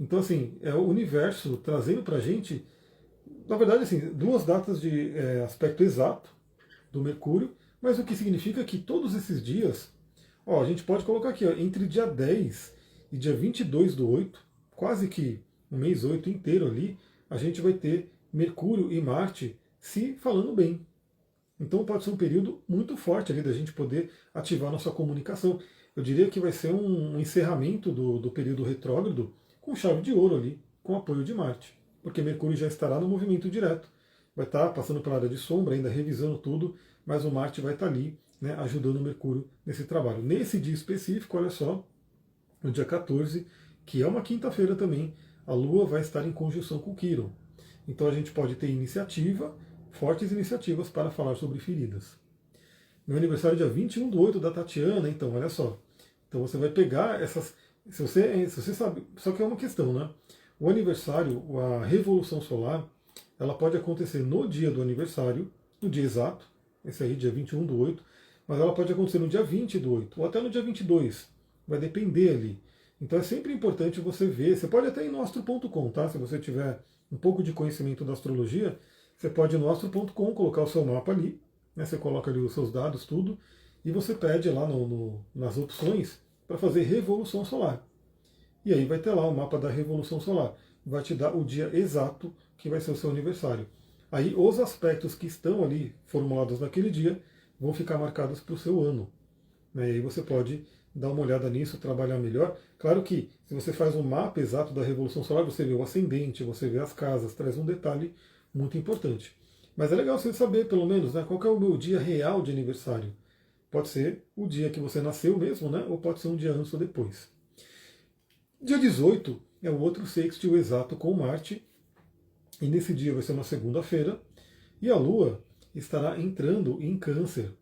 Então, assim, é o universo trazendo para a gente, na verdade, assim, duas datas de aspecto exato do Mercúrio, mas o que significa que todos esses dias, ó, a gente pode colocar aqui, ó, entre dia 10 e dia 22/8, quase que um mês 8 inteiro ali, a gente vai ter Mercúrio e Marte se falando bem. Então pode ser um período muito forte ali da gente poder ativar nossa comunicação. Eu diria que vai ser um encerramento do período retrógrado com chave de ouro ali, com apoio de Marte. Porque Mercúrio já estará no movimento direto, vai estar passando pela área de sombra, ainda revisando tudo, mas o Marte vai estar ali, né, ajudando o Mercúrio nesse trabalho. Nesse dia específico, olha só, no dia 14, que é uma quinta-feira também, a Lua vai estar em conjunção com Quiron. Então a gente pode ter iniciativa, fortes iniciativas para falar sobre feridas. Meu aniversário é dia 21/8 da Tatiana, então olha só. Então você vai pegar essas. Se você sabe. Só que é uma questão, né? O aniversário, a revolução solar, ela pode acontecer no dia do aniversário, no dia exato, esse aí, dia 21/8, mas ela pode acontecer no dia 20/8, ou até no dia 22. Vai depender ali. Então é sempre importante você ver. Você pode até ir no astro.com, tá? Se você tiver um pouco de conhecimento da astrologia, você pode ir no astro.com, colocar o seu mapa ali, né? Você coloca ali os seus dados, tudo, e você pede lá nas opções para fazer revolução solar. E aí vai ter lá o mapa da revolução solar. Vai te dar o dia exato que vai ser o seu aniversário. Aí os aspectos que estão ali formulados naquele dia vão ficar marcados para o seu ano. Né? E aí você pode dar uma olhada nisso, trabalhar melhor. Claro que se você faz um mapa exato da revolução solar, você vê o ascendente, você vê as casas, traz um detalhe muito importante. Mas é legal você saber, pelo menos, né, qual que é o meu dia real de aniversário. Pode ser o dia que você nasceu mesmo, né, ou pode ser um dia antes ou depois. Dia 18 é o outro sextil exato com Marte, e nesse dia vai ser uma segunda-feira, e a Lua estará entrando em Câncer,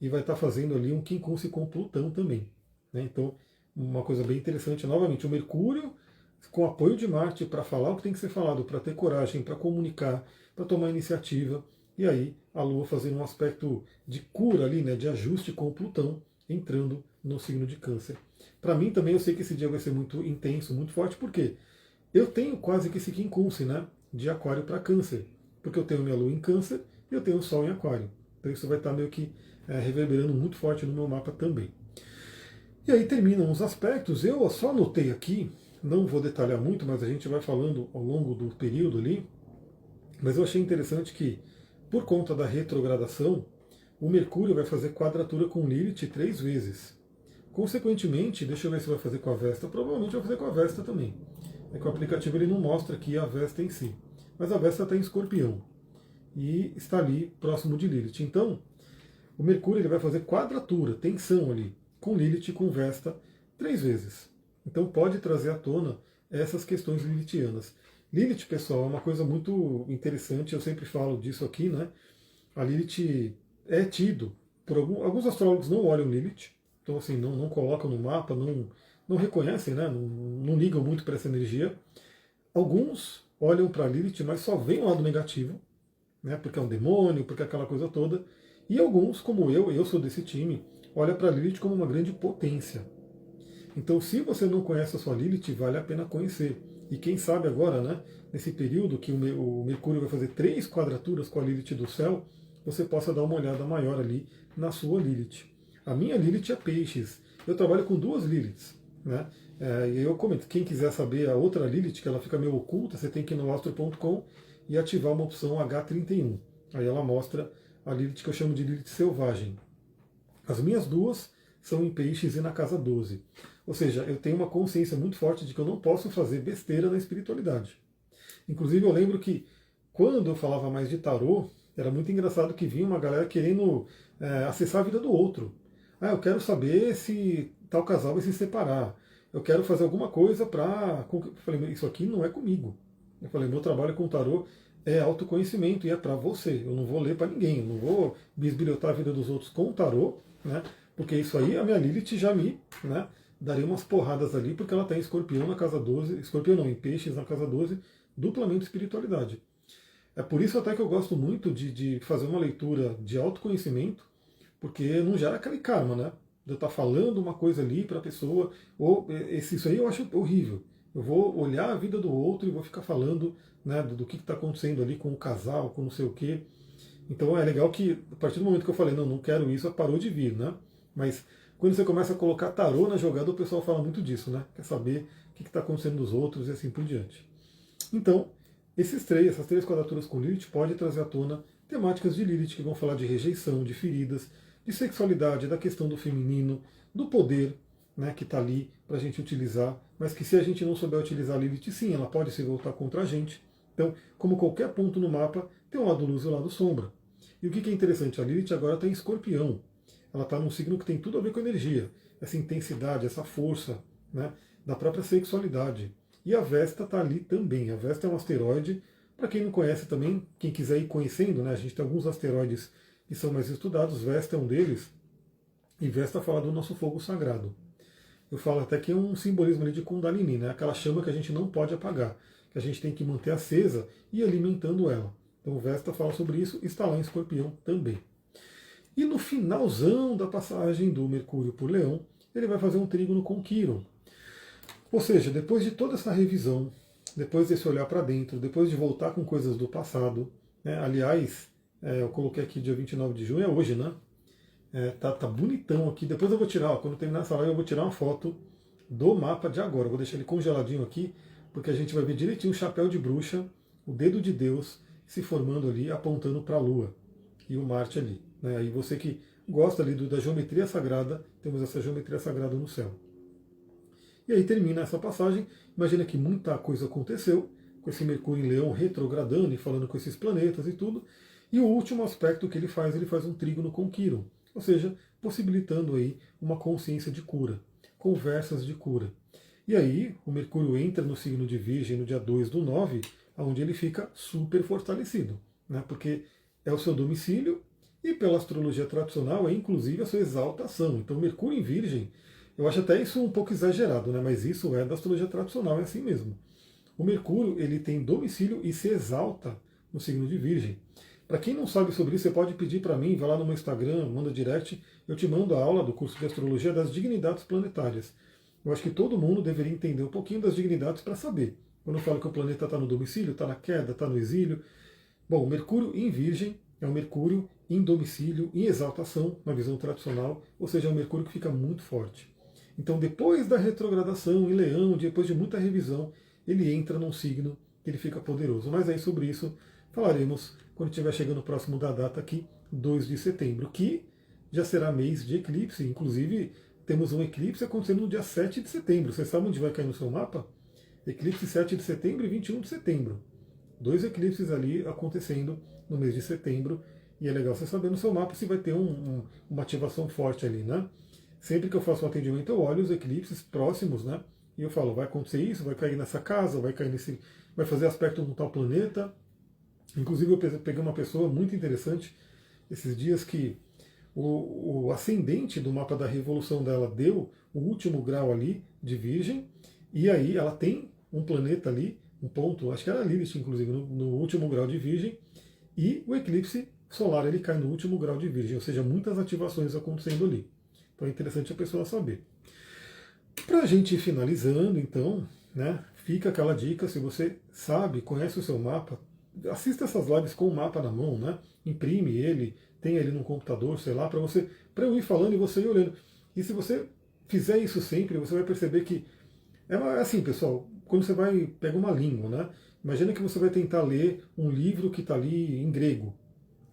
e vai estar fazendo ali um quincunce com Plutão também. Né? Então, uma coisa bem interessante, novamente, o Mercúrio com apoio de Marte para falar o que tem que ser falado, para ter coragem, para comunicar, para tomar iniciativa, e aí a Lua fazendo um aspecto de cura ali, né, de ajuste com o Plutão, entrando no signo de Câncer. Para mim também eu sei que esse dia vai ser muito intenso, muito forte, porque eu tenho quase que esse quincunce, né, de Aquário para Câncer, porque eu tenho minha Lua em Câncer e eu tenho o Sol em Aquário. Então isso vai estar meio que reverberando muito forte no meu mapa também. E aí terminam os aspectos. Eu só anotei aqui, não vou detalhar muito, mas a gente vai falando ao longo do período ali. Mas eu achei interessante que, por conta da retrogradação, o Mercúrio vai fazer quadratura com Lilith 3 vezes. Consequentemente, deixa eu ver se vai fazer com a Vesta. Provavelmente vai fazer com a Vesta também. É que o aplicativo ele não mostra aqui a Vesta em si. Mas a Vesta está em Escorpião e está ali próximo de Lilith. Então, o Mercúrio ele vai fazer quadratura, tensão ali, com Lilith e com Vesta 3 vezes. Então pode trazer à tona essas questões lilithianas. Lilith, pessoal, é uma coisa muito interessante, eu sempre falo disso aqui, né? A Lilith é tido, por alguns astrólogos não olham Lilith, então assim, não colocam no mapa, não reconhecem, né? Não ligam muito para essa energia. Alguns olham para Lilith, mas só veem o lado negativo, né? Porque é um demônio, porque é aquela coisa toda. E alguns, como eu sou desse time, olha para Lilith como uma grande potência. Então, se você não conhece a sua Lilith, vale a pena conhecer. E quem sabe agora, né, nesse período que o Mercúrio vai fazer 3 quadraturas com a Lilith do céu, você possa dar uma olhada maior ali na sua Lilith. A minha Lilith é peixes. Eu trabalho com 2 Liliths. Né? E eu comento, quem quiser saber a outra Lilith, que ela fica meio oculta, você tem que ir no astro.com e ativar uma opção H31. Aí ela mostra a Lilith que eu chamo de Lilith selvagem. As minhas duas são em peixes e na casa 12. Ou seja, eu tenho uma consciência muito forte de que eu não posso fazer besteira na espiritualidade. Inclusive, eu lembro que quando eu falava mais de tarô, era muito engraçado que vinha uma galera querendo acessar a vida do outro. Ah, eu quero saber se tal casal vai se separar. Eu quero fazer alguma coisa para. Eu falei, isso aqui não é comigo. Eu falei, meu trabalho com tarô é autoconhecimento e é para você. Eu não vou ler para ninguém, eu não vou bisbilhotar a vida dos outros com tarô, né? Porque isso aí a minha Lilith já me, né, daria umas porradas ali, porque ela está em Escorpião na casa 12, Escorpião não, em Peixes na casa 12, duplamente espiritualidade. É por isso até que eu gosto muito de fazer uma leitura de autoconhecimento, porque não gera aquele karma, né? De eu estar falando uma coisa ali para a pessoa, ou isso aí eu acho horrível. Eu vou olhar a vida do outro e vou ficar falando, né, do que está acontecendo ali com o casal, com não sei o quê. Então é legal que, a partir do momento que eu falei, não quero isso, parou de vir, né? Mas quando você começa a colocar tarô na jogada, o pessoal fala muito disso, né? Quer saber o que está acontecendo nos outros e assim por diante. Então, essas 3 quadraturas com Lilith pode trazer à tona temáticas de Lilith que vão falar de rejeição, de feridas, de sexualidade, da questão do feminino, do poder, né, que está ali para a gente utilizar, mas que se a gente não souber utilizar a Lilith, sim, ela pode se voltar contra a gente. Então, como qualquer ponto no mapa, tem um lado luz e um lado sombra. E o que é interessante, a Lilith agora está em Escorpião. Ela está num signo que tem tudo a ver com energia, essa intensidade, essa força, né, da própria sexualidade. E a Vesta está ali também. A Vesta é um asteroide. Para quem não conhece também, quem quiser ir conhecendo, né, a gente tem alguns asteroides que são mais estudados. Vesta é um deles. E Vesta fala do nosso fogo sagrado. Eu falo até que é um simbolismo ali de Kundalini, né, aquela chama que a gente não pode apagar, que a gente tem que manter acesa e alimentando ela. Então Vesta fala sobre isso, está lá em Escorpião também. E no finalzão da passagem do Mercúrio por Leão, ele vai fazer um trígono com Quiron. Ou seja, depois de toda essa revisão, depois desse olhar para dentro, depois de voltar com coisas do passado, né? Aliás, eu coloquei aqui dia 29 de junho, é hoje, né? Tá bonitão aqui. Depois eu vou tirar, quando terminar essa live, eu vou tirar uma foto do mapa de agora. Eu vou deixar ele congeladinho aqui, porque a gente vai ver direitinho o chapéu de bruxa, o dedo de Deus se formando ali, apontando para a Lua e o Marte ali. Né? Aí você que gosta ali da geometria sagrada, temos essa geometria sagrada no céu. E aí termina essa passagem. Imagina que muita coisa aconteceu, com esse Mercúrio em Leão retrogradando e falando com esses planetas e tudo. E o último aspecto que ele faz um trígono com Quiron, ou seja, possibilitando aí uma consciência de cura, conversas de cura. E aí o Mercúrio entra no signo de Virgem no dia 2/9, onde ele fica super fortalecido, né? Porque é o seu domicílio e pela astrologia tradicional é inclusive a sua exaltação. Então Mercúrio em Virgem, eu acho até isso um pouco exagerado, né? Mas isso é da astrologia tradicional, é assim mesmo. O Mercúrio ele tem domicílio e se exalta no signo de Virgem. Para quem não sabe sobre isso, você pode pedir para mim, vai lá no meu Instagram, manda direct, eu te mando a aula do curso de astrologia das dignidades planetárias. Eu acho que todo mundo deveria entender um pouquinho das dignidades para saber. Quando eu falo que o planeta está no domicílio, está na queda, está no exílio. Bom, o Mercúrio em Virgem é um Mercúrio em domicílio, em exaltação, na visão tradicional, ou seja, é um Mercúrio que fica muito forte. Então, depois da retrogradação em Leão, depois de muita revisão, ele entra num signo que ele fica poderoso. Mas aí sobre isso falaremos quando estiver chegando próximo da data aqui, 2 de setembro, que já será mês de eclipse. Inclusive, temos um eclipse acontecendo no dia 7 de setembro. Você sabe onde vai cair no seu mapa? Eclipse 7 de setembro e 21 de setembro. Dois eclipses ali acontecendo no mês de setembro. E é legal você saber no seu mapa se vai ter uma ativação forte ali, né? Sempre que eu faço um atendimento, eu olho os eclipses próximos, né? E eu falo, vai acontecer isso, vai cair nessa casa, vai cair nesse. Vai fazer aspecto com tal planeta. Inclusive, eu peguei uma pessoa muito interessante esses dias que o ascendente do mapa da revolução dela deu o último grau ali de Virgem, e aí ela tem um planeta ali, um ponto, acho que era Lilith, inclusive, no último grau de Virgem, e o eclipse solar ele cai no último grau de Virgem, ou seja, muitas ativações acontecendo ali. Então é interessante a pessoa saber. Para a gente ir finalizando, então, né, fica aquela dica, se você sabe, conhece o seu mapa, assista essas lives com o mapa na mão, né? Imprime ele, tem ele no computador, sei lá, para eu ir falando e você ir olhando. E se você fizer isso sempre, você vai perceber que assim, pessoal, quando você pega uma língua, né? Imagina que você vai tentar ler um livro que está ali em grego.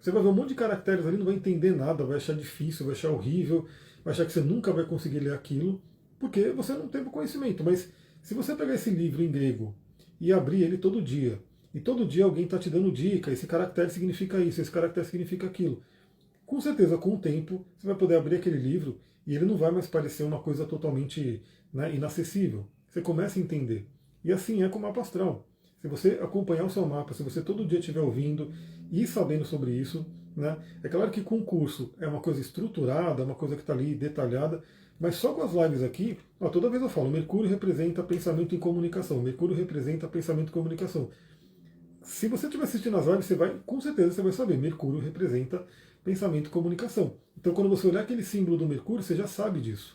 Você vai ver um monte de caracteres ali, não vai entender nada, vai achar difícil, vai achar horrível, vai achar que você nunca vai conseguir ler aquilo, porque você não teve conhecimento. Mas se você pegar esse livro em grego e abrir ele todo dia, e todo dia alguém está te dando dica, esse caractere significa isso, esse caractere significa aquilo. Com certeza, com o tempo, você vai poder abrir aquele livro e ele não vai mais parecer uma coisa totalmente, né, inacessível. Você começa a entender. E assim é com o mapa astral. Se você acompanhar o seu mapa, se você todo dia estiver ouvindo e sabendo sobre isso, né, é claro que com o curso é uma coisa estruturada, é uma coisa que está ali detalhada, mas só com as lives aqui, toda vez eu falo, Mercúrio representa pensamento em comunicação, Mercúrio representa pensamento em comunicação. Se você estiver assistindo as lives, com certeza você vai saber, Mercúrio representa pensamento e comunicação. Então quando você olhar aquele símbolo do Mercúrio, você já sabe disso.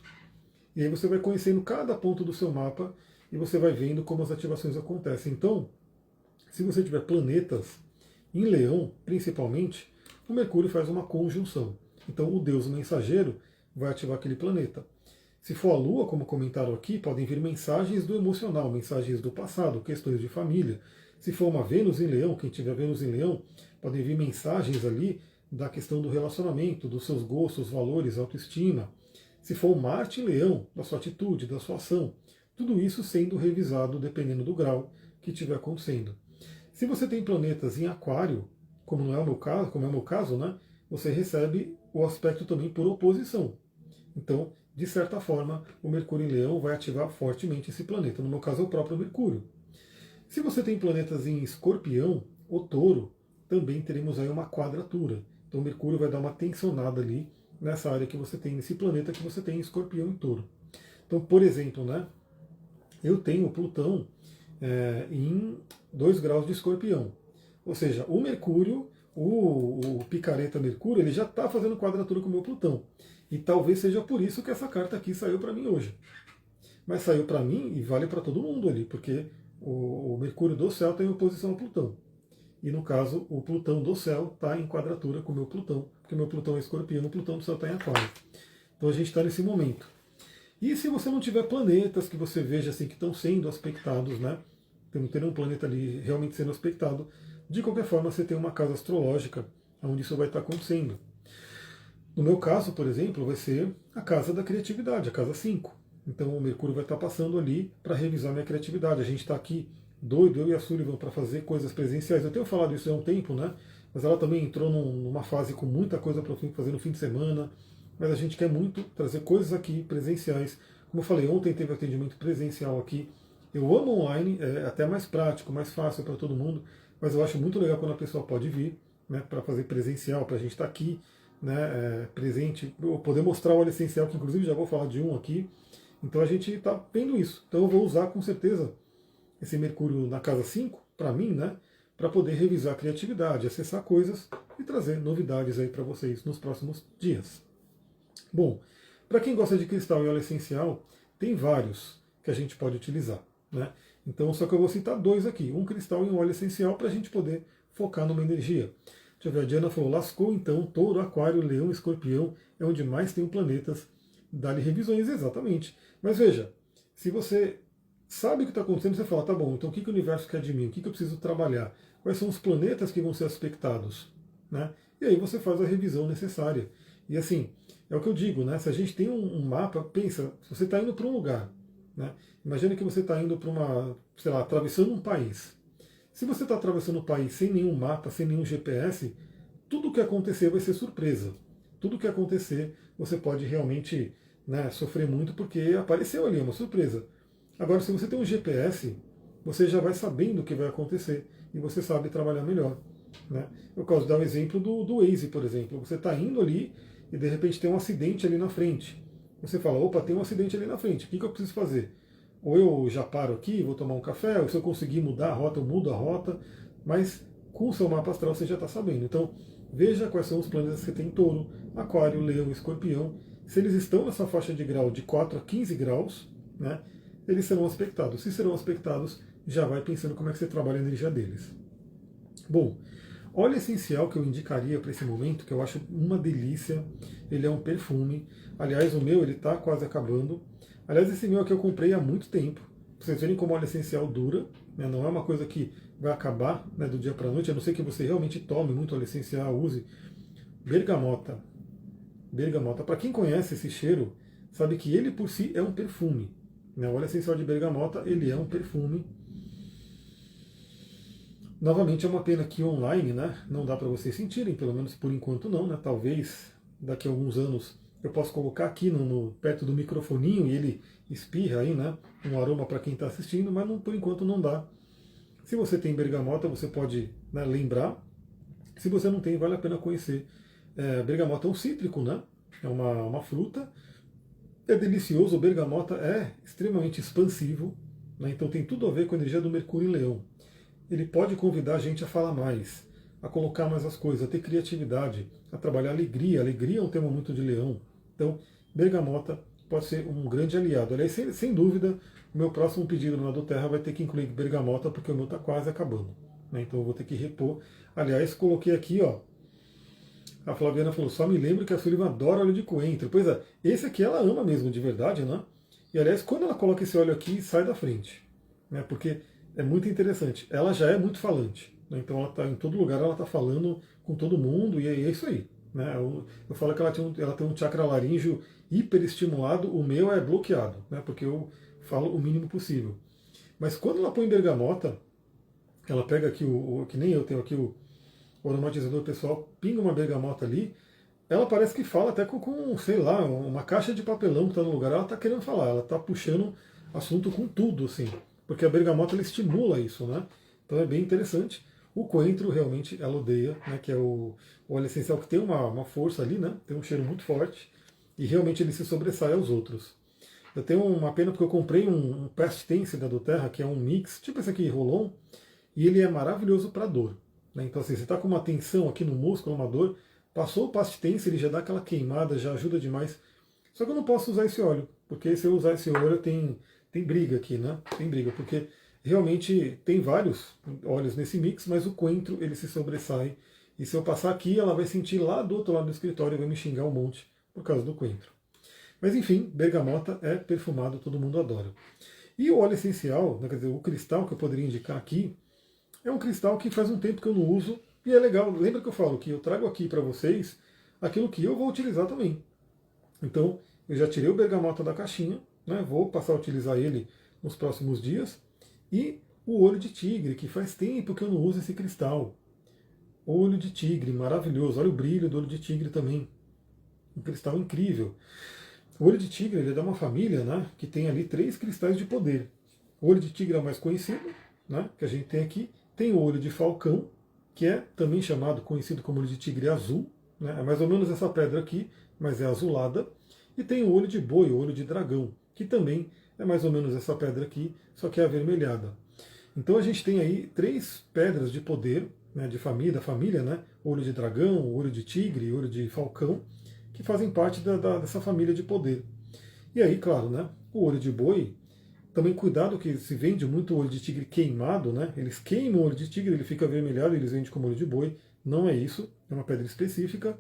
E aí você vai conhecendo cada ponto do seu mapa e você vai vendo como as ativações acontecem. Então, se você tiver planetas em Leão, principalmente, o Mercúrio faz uma conjunção. Então o Deus mensageiro vai ativar aquele planeta. Se for a Lua, como comentaram aqui, podem vir mensagens do emocional, mensagens do passado, questões de família. Se for uma Vênus em Leão, quem tiver Vênus em Leão, podem vir mensagens ali da questão do relacionamento, dos seus gostos, valores, autoestima. Se for o Marte em Leão, da sua atitude, da sua ação. Tudo isso sendo revisado dependendo do grau que estiver acontecendo. Se você tem planetas em Aquário, como não é o meu caso, como é o meu caso, né, você recebe o aspecto também por oposição. Então, de certa forma, o Mercúrio em Leão vai ativar fortemente esse planeta. No meu caso, é o próprio Mercúrio. Se você tem planetas em Escorpião ou Touro, também teremos aí uma quadratura. Então, o Mercúrio vai dar uma tensionada ali nessa área que você tem, nesse planeta que você tem em Escorpião e Touro. Então, por exemplo, né, eu tenho Plutão em 2 graus de Escorpião. Ou seja, o Mercúrio, o picareta Mercúrio, ele já está fazendo quadratura com o meu Plutão. E talvez seja por isso que essa carta aqui saiu para mim hoje. Mas saiu para mim e vale para todo mundo ali, porque o Mercúrio do céu está em oposição ao Plutão. E no caso, o Plutão do céu está em quadratura com o meu Plutão, porque meu Plutão é Escorpião, o Plutão do céu está em Aquário. Então a gente está nesse momento. E se você não tiver planetas que você veja assim que estão sendo aspectados, né? Tem um planeta ali realmente sendo aspectado, de qualquer forma você tem uma casa astrológica onde isso vai estar acontecendo. No meu caso, por exemplo, vai ser a casa da criatividade, a casa 5. Então o Mercúrio vai estar passando ali para revisar minha criatividade. A gente está aqui doido, eu e a Sullivan, para fazer coisas presenciais. Eu tenho falado isso há um tempo, né? Mas ela também entrou numa fase com muita coisa para fazer no fim de semana. Mas a gente quer muito trazer coisas aqui presenciais. Como eu falei, ontem teve atendimento presencial aqui. Eu amo online, é até mais prático, mais fácil para todo mundo, mas eu acho muito legal quando a pessoa pode vir, né, para fazer presencial, para a gente estar aqui, né, presente, poder mostrar o óleo essencial, que inclusive já vou falar de um aqui. Então a gente está vendo isso. Então eu vou usar com certeza esse Mercúrio na casa 5, para mim, né, para poder revisar a criatividade, acessar coisas e trazer novidades aí para vocês nos próximos dias. Bom, para quem gosta de cristal e óleo essencial, tem vários que a gente pode utilizar, né? Então, só que eu vou citar 2 aqui, um cristal e um óleo essencial para a gente poder focar numa energia. Deixa eu ver, a Diana falou, lascou então, Touro, Aquário, Leão, Escorpião é onde mais tem planetas. dá-lhe revisões, exatamente. Mas veja, se você sabe o que está acontecendo, você fala, tá bom, então o que, que o universo quer de mim? O que, que eu preciso trabalhar? Quais são os planetas que vão ser aspectados? Né? E aí você faz a revisão necessária. E assim, é o que eu digo, né? Se a gente tem um mapa, pensa, se você está indo para um lugar, né? Imagina que você está indo para uma, sei lá, atravessando um país. Se você está atravessando o país sem nenhum mapa, sem nenhum GPS, tudo o que acontecer vai ser surpresa. Tudo o que acontecer, você pode realmente, né, sofrer muito porque apareceu ali, é uma surpresa. Agora, se você tem um GPS, você já vai sabendo o que vai acontecer e você sabe trabalhar melhor. Né? Eu posso dar o exemplo do Waze, por exemplo. Você está indo ali e de repente tem um acidente ali na frente. Você fala, opa, tem um acidente ali na frente, o que eu preciso fazer? Ou eu já paro aqui, vou tomar um café, ou se eu conseguir mudar a rota, eu mudo a rota, mas com o seu mapa astral você já está sabendo. Então, veja quais são os planetas que você tem em Touro, Aquário, Leão, Escorpião. Se eles estão nessa faixa de grau de 4 a 15 graus, né, eles serão aspectados. Se serão aspectados, já vai pensando como é que você trabalha a energia deles. Bom, óleo essencial que eu indicaria para esse momento, que eu acho uma delícia, ele é um perfume. Aliás, o meu ele está quase acabando. Aliás, esse meu aqui eu comprei há muito tempo. Pra vocês verem como óleo essencial dura, né? Não é uma coisa que vai acabar, né, do dia para a noite, a não ser que você realmente tome muito óleo essencial, use. Bergamota. Bergamota. Para quem conhece esse cheiro, sabe que ele por si é um perfume. Né? O óleo essencial de bergamota ele é um perfume. Novamente é uma pena que online, né, não dá para vocês sentirem, pelo menos por enquanto não, né? Talvez daqui a alguns anos eu possa colocar aqui perto do microfoninho e ele espirra aí, né, um aroma para quem está assistindo, mas por enquanto não dá. Se você tem bergamota, você pode, né, lembrar. Se você não tem, vale a pena conhecer. Bergamota é um cítrico, né? É uma fruta. É delicioso, o bergamota é extremamente expansivo, né? Então tem tudo a ver com a energia do Mercúrio em Leão. Ele pode convidar a gente a falar mais, a colocar mais as coisas, a ter criatividade, a trabalhar alegria. Alegria é um tema muito de Leão. Então, bergamota pode ser um grande aliado. Aliás, sem dúvida, o meu próximo pedido na do Terra vai ter que incluir bergamota, porque o meu está quase acabando. Né? Então eu vou ter que repor. Aliás, coloquei aqui, ó. A Flaviana falou, só me lembro que a Sullivan adora óleo de coentro. Pois é, esse aqui ela ama mesmo, de verdade, né? E aliás, quando ela coloca esse óleo aqui, sai da frente. Né? Porque é muito interessante. Ela já é muito falante. Né? Então ela está em todo lugar, ela está falando com todo mundo, e é isso aí. Né? Eu falo que ela tem um chakra laríngeo hiperestimulado, o meu é bloqueado, né? Porque eu falo o mínimo possível. Mas quando ela põe bergamota, ela pega aqui, que nem eu tenho aqui o aromatizador pessoal, pinga uma bergamota ali, ela parece que fala até sei lá, uma caixa de papelão que está no lugar, ela está querendo falar, ela está puxando assunto com tudo, assim, porque a bergamota ela estimula isso, né? Então é bem interessante. O coentro realmente ela odeia, né? Que é o óleo essencial que tem uma força ali, né? Tem um cheiro muito forte e realmente ele se sobressai aos outros. Eu tenho uma pena porque eu comprei um Past Tense da Doterra, que é um mix, tipo esse aqui, Rolon, e ele é maravilhoso para dor. Né? Então, assim, você está com uma tensão aqui no músculo, uma dor, passou o Past Tense, ele já dá aquela queimada, já ajuda demais. Só que eu não posso usar esse óleo, porque se eu usar esse óleo tem briga aqui, né? Tem briga, porque realmente tem vários óleos nesse mix, mas o coentro ele se sobressai. E se eu passar aqui, ela vai sentir lá do outro lado do escritório e vai me xingar um monte por causa do coentro. Mas enfim, bergamota é perfumado, todo mundo adora. E o óleo essencial, né, quer dizer, o cristal que eu poderia indicar aqui, é um cristal que faz um tempo que eu não uso e é legal. Lembra que eu falo que eu trago aqui para vocês aquilo que eu vou utilizar também. Então, eu já tirei o bergamota da caixinha, né, vou passar a utilizar ele nos próximos dias. E o olho de tigre, que faz tempo que eu não uso esse cristal. Olho de tigre, maravilhoso. Olha o brilho do olho de tigre também. Um cristal incrível. O olho de tigre ele é de uma família, né, que tem ali 3 cristais de poder. O olho de tigre é o mais conhecido, né, que a gente tem aqui. Tem o olho de falcão, que é também conhecido como olho de tigre azul. Né, é mais ou menos essa pedra aqui, mas é azulada. E tem o olho de boi, o olho de dragão, que também é mais ou menos essa pedra aqui, só que é avermelhada. Então a gente tem aí 3 pedras de poder, né, da família, né, olho de dragão, olho de tigre, olho de falcão, que fazem parte dessa família de poder. E aí, claro, né, o olho de boi, também cuidado que se vende muito olho de tigre queimado, né, eles queimam o olho de tigre, ele fica avermelhado, eles vendem como olho de boi, não é isso, é uma pedra específica.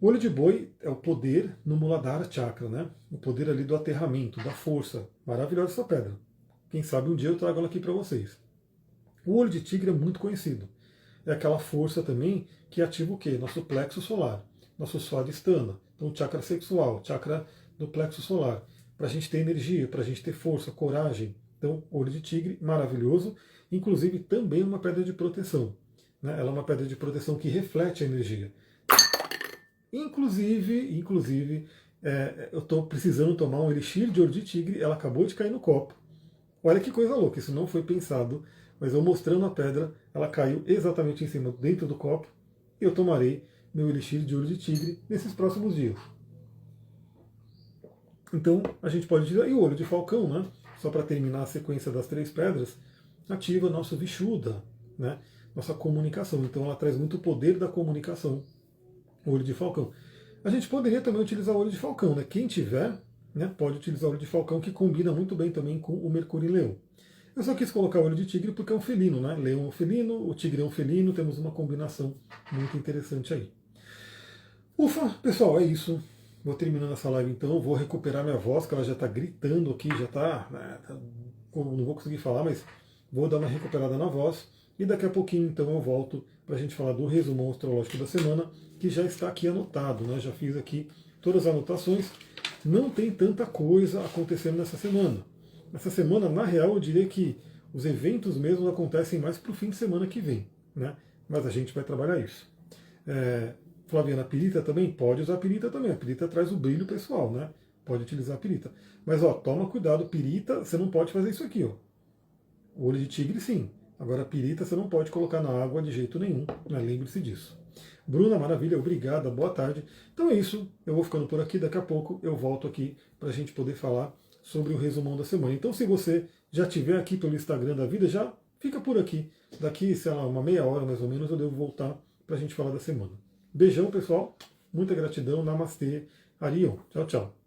O olho de boi é o poder no Muladhara Chakra, né? O poder ali do aterramento, da força. Maravilhosa essa pedra. Quem sabe um dia eu trago ela aqui para vocês. O olho de tigre é muito conhecido. É aquela força também que ativa o quê? Nosso plexo solar, nosso Swadhisthana. Então, chakra sexual, chakra do plexo solar. Para a gente ter energia, para a gente ter força, coragem. Então, olho de tigre, maravilhoso. Inclusive, também uma pedra de proteção. Né? Ela é uma pedra de proteção que reflete a energia. Inclusive, eu estou precisando tomar um elixir de olho de tigre, ela acabou de cair no copo. Olha que coisa louca, isso não foi pensado, mas eu mostrando a pedra, ela caiu exatamente em cima, dentro do copo, e eu tomarei meu elixir de olho de tigre nesses próximos dias. Então, a gente pode utilizar, e o olho de falcão, né? Só para terminar a sequência das 3 pedras, ativa nosso Vishuddha, né? Nossa comunicação. Então, ela traz muito poder da comunicação. O olho de falcão. A gente poderia também utilizar o olho de falcão, né? Quem tiver, né, pode utilizar o olho de falcão, que combina muito bem também com o Mercúrio em Leão. Eu só quis colocar o olho de tigre porque é um felino, né? Leão é um felino, o tigre é um felino, temos uma combinação muito interessante aí. Ufa, pessoal, é isso. Vou terminando essa live então, vou recuperar minha voz, que ela já está gritando aqui, já está. Não vou conseguir falar, mas vou dar uma recuperada na voz. E daqui a pouquinho então eu volto para a gente falar do resumão astrológico da semana, que já está aqui anotado, né? Já fiz aqui todas as anotações. Não tem tanta coisa acontecendo nessa semana. Essa semana, na real, eu diria que os eventos mesmos acontecem mais para o fim de semana que vem, né? Mas a gente vai trabalhar isso. Flaviana, pirita também? Pode usar pirita também. A pirita traz o brilho pessoal, né? Pode utilizar a pirita. Mas ó, toma cuidado, pirita, você não pode fazer isso aqui, ó. O olho de tigre, sim. Agora, a pirita você não pode colocar na água de jeito nenhum, né? Lembre-se disso. Bruna, maravilha, obrigada, boa tarde. Então é isso, eu vou ficando por aqui, daqui a pouco eu volto aqui para a gente poder falar sobre o resumão da semana. Então, se você já estiver aqui pelo Instagram da vida, já fica por aqui. Daqui, sei lá, uma meia hora mais ou menos, eu devo voltar para a gente falar da semana. Beijão, pessoal, muita gratidão, namastê, Arion, tchau, tchau.